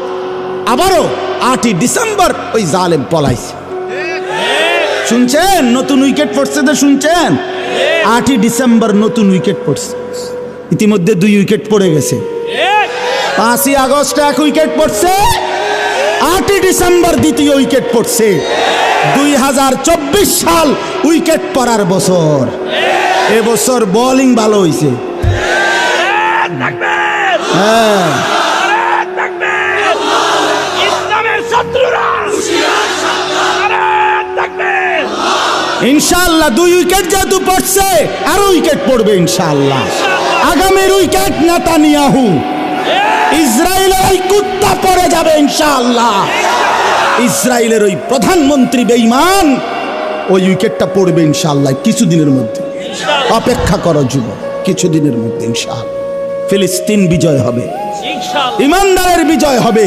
আবারও 8ই ডিসেম্বর ওই জালেম পলাইছে। শুনছেন নতুন উইকেট পড়ছে, তো শুনছেন 8ই ডিসেম্বর নতুন উইকেট পড়ছে। ইতিমধ্যে 2 উইকেট পড়ে গেছে। 5ই আগস্ট 1 উইকেট পড়ছে, 8ই ডিসেম্বর দ্বিতীয় উইকেট পড়ছে। 2024 সাল উইকেট পড়ার বছর। এবছর বোলিং ভালো হয়েছে। হ্যাঁ, ইনশাআল্লাহ 2 উইকেট যেহেতু পড়ছে আরো উইকেট পড়বে ইনশাআল্লাহ। আগামীর উইকেট নেতানিয়াহু, ইসরায়েলের ওই কুত্তা পড়ে যাবে ইনশাআল্লাহ। ইসরায়েলের ওই প্রধানমন্ত্রী বেঈমান, ওই উইকেটটা পড়বে ইনশাআল্লাহ কিছুদিনের মধ্যে। অপেক্ষা করো যুবক, কিছুদিনের মধ্যে ইনশাআল্লাহ ফিলিস্তিন বিজয় হবে, ইমানদারের বিজয় হবে,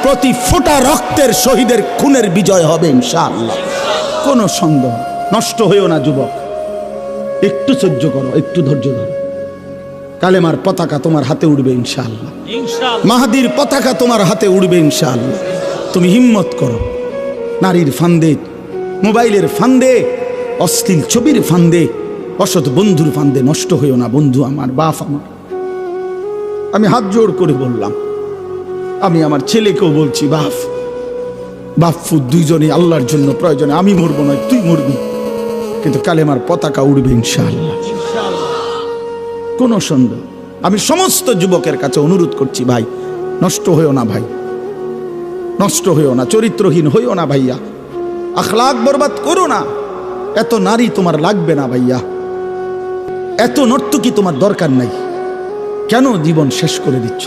প্রতি ফোঁটা রক্তের শহীদের খুনের বিজয় হবে ইনশাআল্লাহ। কোনো সন্দেহ। নষ্ট হইও না যুবক, একটু সহ্য করো, একটু ধৈর্য ধরো। কালেমার পতাকা তোমার হাতে উড়বে ইনশাআল্লাহ। মাহাদির পতাকা তোমার হাতে উড়বে ইনশাআল্লাহ। তুমি হিম্মত করো। নারীর ফান্দে, মোবাইলের ফান্দে, অশ্লীল ছবির ফান্দে, অসৎ বন্ধুর ফান্দে নষ্ট হইও না বন্ধু আমার, বাপ আমার। আমি হাত জোড় করে বললাম, আমি আমার ছেলেকেও বলছি, বাপ ফুত দুইজনই আল্লাহর জন্য প্রয়োজনে, আমি মরবো নয় তুই মরবি, কিন্তু কালেমার পতাকা উড়বে ইনশাআল্লাহ। কোনো সন্দেহ। আমি সমস্ত যুবকের কাছে অনুরোধ করছি, ভাই নষ্ট হইও না, ভাই নষ্ট হইও না, চরিত্রহীন হইও না ভাইয়া, আখলাক বরবাদ করো না। এত নারী তোমার লাগবে না ভাইয়া, এত নর্তকী তোমার দরকার নাই। কেন জীবন শেষ করে দিচ্ছ?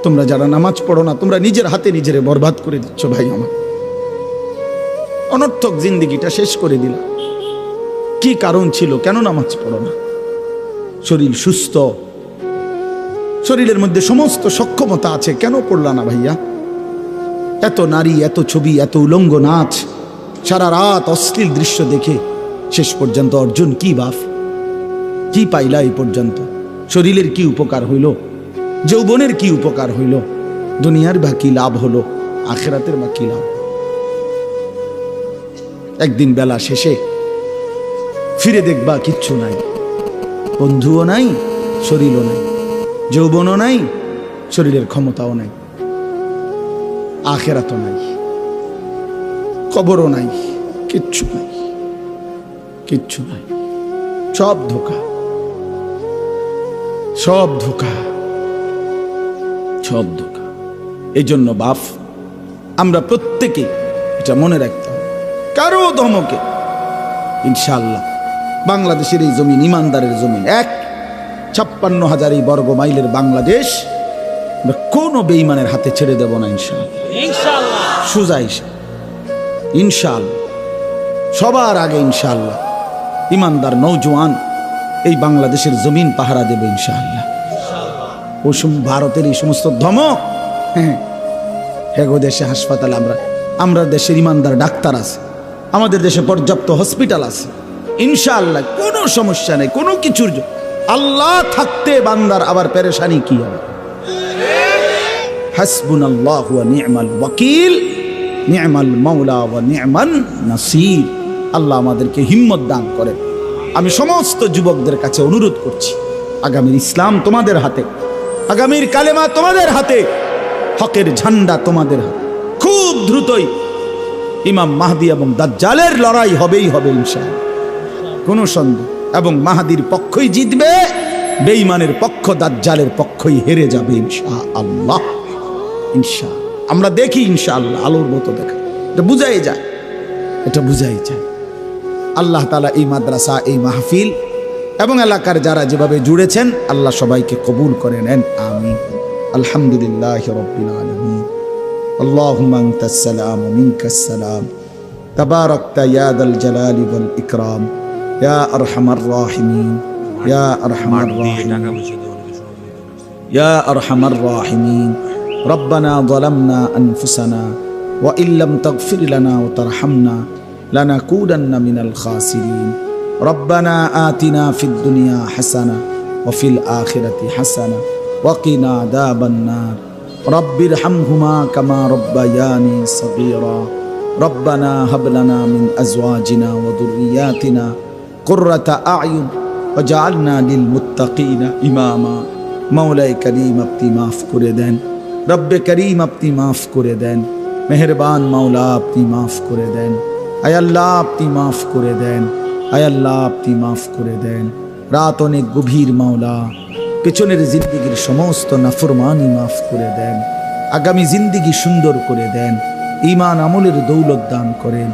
তোমরা যারা নামাজ পড়ো না, তোমরা নিজের হাতে নিজেরে বরবাদ করে দিচ্ছ ভাই আমার। অনর্থক জিন্দিগিটা শেষ করে দিলা। কি কারণ ছিল? কেন নামাজ পড়ো না? শরীর সুস্থ, শরীরের মধ্যে সমস্ত সক্ষমতা আছে, কেন পড়লা না ভাইয়া? এত নারী, এত ছবি, এত উলঙ্গ নাচ, সারা রাত অশ্লীল দৃশ্য দেখে শেষ পর্যন্ত অর্জন কি বাপ? কি পাইলা এই পর্যন্ত? শরীরের কি উপকার হইল? যৌবনের কি উপকার হইল? দুনিয়ার বা কি লাভ হলো? আখিরাতের বা কি লাভ? একদিন বেলা শেষে ফিরে দেখবা কিচ্ছু নাই, বন্ধুও নাই, শরীরও নাই, যৌবনও নাই, শরীরের ক্ষমতাও নাই, আখিরাতও নাই, কবরও নাই, কিচ্ছু নাই, কিচ্ছু নাই। সব ধোঁকা, সব ধোঁকা, সব ধোঁকা। এই জন্য বাপ, আমরা প্রত্যেকে এটা মনে রাখতে হবে, কারো ধমকে ইনশাআল্লাহ বাংলাদেশের এই জমিন ইমানদারের জমিন, 56,000 বর্গ মাইলের বাংলাদেশ কোনো বেঈমানের হাতে ছেড়ে দেব না ইনশাআল্লাহ। সোজা ইনশাআল্লাহ, সবার আগে ইনশাআল্লাহ ইমানদার নৌজওয়ান এই বাংলাদেশের জমিন পাহারা দেবে ইনশাআল্লাহ। ওই ভারতের এই সমস্ত ধমক, হেগো দেশে হাসপাতাল, আমরা দেশের ইমানদার ডাক্তার আছে, আমাদের দেশে পর্যাপ্ত হসপিটাল আছে ইনশাআল্লাহ, কোনো সমস্যা নেই, কোনো কিছুর। আল্লাহ থাকতে বান্দার আবার পেরেশানি কি হবে? হাসবুনাল্লাহু ওয়া নি'মাল ওয়াকিল, নি'মাল মাওলা ওয়া নি'মান নাসির। আল্লাহ আমাদেরকে হিম্মত দান করেন। আমি সমস্ত যুবকদের কাছে অনুরোধ করছি, আগামীর ইসলাম তোমাদের হাতে, আগামীর কালেমা তোমাদের হাতে, হকের ঝান্ডা তোমাদের হাতে। খুব দ্রুতই ইমাম মাহদি এবং দাজ্জালের লড়াই হবেই হবে ইনশাআল্লাহ। কোনো সন্দেহ। এবং মাহাদির পক্ষই জিতবে, বেঈমানের পক্ষ দাজ্জালের পক্ষই হেরে যাবে ইনশাআল্লাহ। ইনশাআল্লাহ আমরা দেখি, ইনশাআল্লাহ আলোর মতো দেখা, এটা বুঝাই যায়, এটা বুঝাই যায়। আল্লাহ তাআলা এই মাদ্রাসা, এই মাহফিল এবং এলাকার যারা যেভাবে জুড়েছেন, আল্লাহ সবাইকে কবুল করে নেন, আমিন। আলহামদুলিল্লাহি রাব্বিল আলামিন। আল্লাহুম্মা আনতাস সালাম ওয়া মিনকাস সালাম, তাবারাকতা ইয়া দাল জালালি ওয়াল ইকরাম, ইয়া আরহামার রাহিমিন, ইয়া আরহামার রাহিমিন, ইয়া আরহামার রাহিমিন। রব্বানা যালামনা আনফুসানা ওয়া ইল্লাম তাগফির লানা ওয়া তারহামনা লানাকুনান্না মিনাল খাসিরিন। রব্বানা আতিনা ফিদ দুনিয়া হাসানা ওয়া ফিল আখিরাতি হাসানা ওয়া কিনা আযাবান নার। রব্বিরহামহুমা কামা রব্বায়ানি সগীরা। রব্বানা হাব লানা মিন আজওয়াজিনা ওয়া যুররিয়াতিনা কুররাতা আ'য়ুন ওয়াজআলনা লিল মুত্তাকিনা ইমামা। মাওলায়ে করিম আপনি মাফ করে দেন, রব্বে করিম আপনি মাফ করে দেন, মেহেরবান মাওলা আপনি মাফ করে দেন। আয় আল্লাহ আপনি মাফ করে দেন, আয় আল্লাহ আপনি মাফ করে দেন। রাত অনেক গভীর মাওলা, পেছনের জিন্দিগির সমস্ত নাফরমানি মাফ করে দেন, আগামী জিন্দিগি সুন্দর করে দেন, ঈমান আমলের দৌলত দান করেন,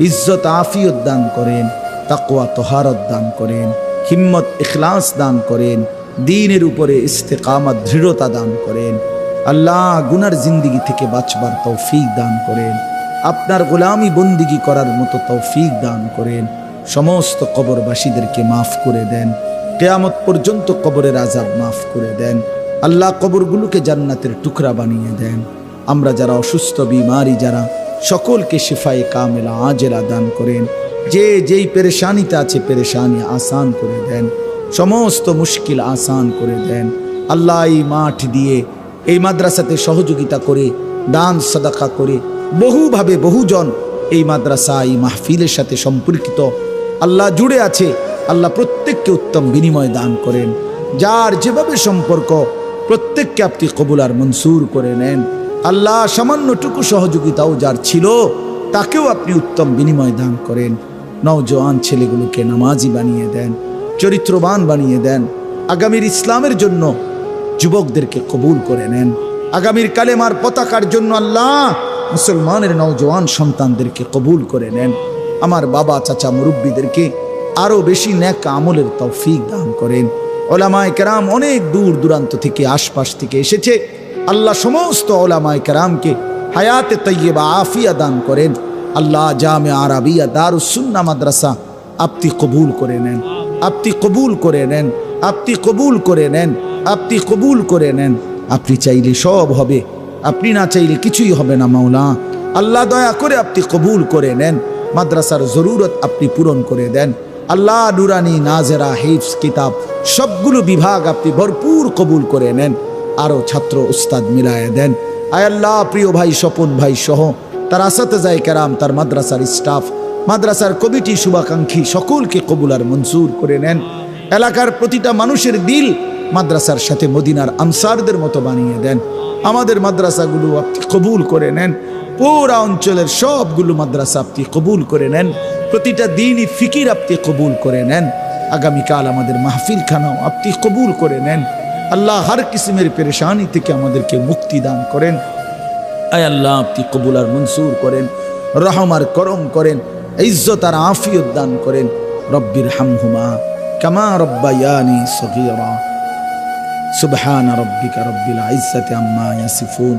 ইজ্জত আফিয়ত দান করেন, তাকওয়া তহারত দান করেন, হিম্মত ইখলাস দান করেন, দ্বীনের উপরে ইস্তেকামত দৃঢ়তা দান করেন। আল্লাহ গুনার জিন্দিগি থেকে বাঁচবার তৌফিক দান করেন, আপনার গোলামি বন্দিগি করার মতো তৌফিক দান করেন। সমস্ত কবরবাসীদেরকে মাফ করে দেন, কিয়ামত পর্যন্ত কবরের আযাব মাফ করে দেন। আল্লাহ কবরগুলোকে জান্নাতের টুকরা বানিয়ে দেন। আমরা যারা অসুস্থ বিমারি, যারা সকলকে শিফায়ে কামেলা আজেলা দান করেন। যে যেই পেরেশানিতে আছে পেরেশানি আসান করে দেন, সমস্ত মুশকিল আসান করে দেন। আল্লাহ এই মাঠ দিয়ে, এই মাদ্রাসাতে সহযোগিতা করে, দান সাদাকা করে বহুভাবে বহুজন এই মাদ্রাসা, এই মাহফিলের সাথে সম্পর্কিত আল্লাহ জুড়ে আছে। আল্লাহ প্রত্যেককে উত্তম বিনিময় দান করেন। যার যেভাবে সম্পর্ক প্রত্যেককে আপনি কবুল আর মনসুর করে নেন। আল্লাহ সামান্যটুকু সহযোগিতাও যার ছিল তাকেও আপনি উত্তম বিনিময় দান করেন। নওজোয়ান ছেলেগুলোকে নামাজি বানিয়ে দেন, চরিত্রবান বানিয়ে দেন। আগামীর ইসলামের জন্য যুবকদেরকে কবুল করে নেন। আগামীর কালেমার পতাকার জন্য আল্লাহ মুসলমানের নওজোয়ান সন্তানদেরকে কবুল করে নেন। আমার বাবা চাচা মুরব্বীদেরকে আরো বেশি নেক আমলের তৌফিক দান করেন। ওলামায়ে কেরাম অনেক দূর দূরান্ত থেকে, আশপাশ থেকে এসেছে। আল্লাহ সমস্ত ওলামায়ে কেরামকে হায়াতে তৈয়বা আফিয়া দান করেন। আল্লাহ জামে আরাবিয়া দারুস সুন্নাহ মাদ্রাসা আপনি কবুল করে নেন, আপনি কবুল করে নেন, আপনি কবুল করে নেন, আপনি কবুল করে নেন। আপনি চাইলে সব হবে, আপনি না চাইলে কিছুই হবে না মাওলা। আল্লাহ দয়া করে আপনি কবুল করে নেন। মাদ্রাসার জরুরত আপনি পূরণ করে দেন। আল্লাহ নুরানি, নাজেরা, হিফজ, কিতাব সবগুলো বিভাগ আপনি ভরপুর কবুল করে নেন। আরও ছাত্র উস্তাদ মিলায়ে দেন। আয় আল্লাহ প্রিয় ভাই স্বপন ভাই সহ তার আসাতেজায়ে কেরাম, তার মাদ্রাসার স্টাফ, মাদ্রাসার কমিটি, শুভাকাঙ্ক্ষী সকলকে কবুল আর মনসুর করে নেন। এলাকার প্রতিটা মানুষের দিল মাদ্রাসার সাথে মদিনার আনসারদের মতো বানিয়ে দেন। আমাদের মাদ্রাসাগুলো আপনি কবুল করে নেন। পুরা অঞ্চলের সবগুলো মাদ্রাসা আপনি কবুল করে নেন। প্রতিটা দিনই ফিকির আপনি কবুল করে নেন। আগামীকাল আমাদের মাহফিল খানাও আপনি কবুল করে নেন। আল্লাহ হর কিসমের পেরেশানি থেকে আমাদেরকে মুক্তি দান করেন। আয় আল্লাহ আপনি কবুল আর মনসুর করেন, রহম আর করম করেন, ইজ্জত আর আফিয়ত দান করেন। রব্বির হামহুমা কামা রব্বায়ানি সগীরা। সুবহান রব্বিকা রব্বিল ইজ্জাতি আম্মা ইয়াসিফুন।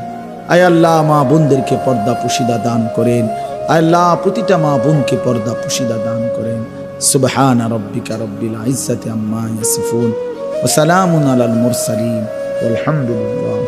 আয় আল্লাহ মা বোনদেরকে পর্দা পুশিদা দান করেন। আয় আল্লাহ প্রতিটা মা বোনকে পর্দা পুশিদা দান করেন। সুবহান রব্বিকা রব্বিল ইজ্জাতি আম্মা ইয়াসিফুন ওয়া সালামুন আলাল মুরসালিন ওয়ালহামদুলিল্লাহ।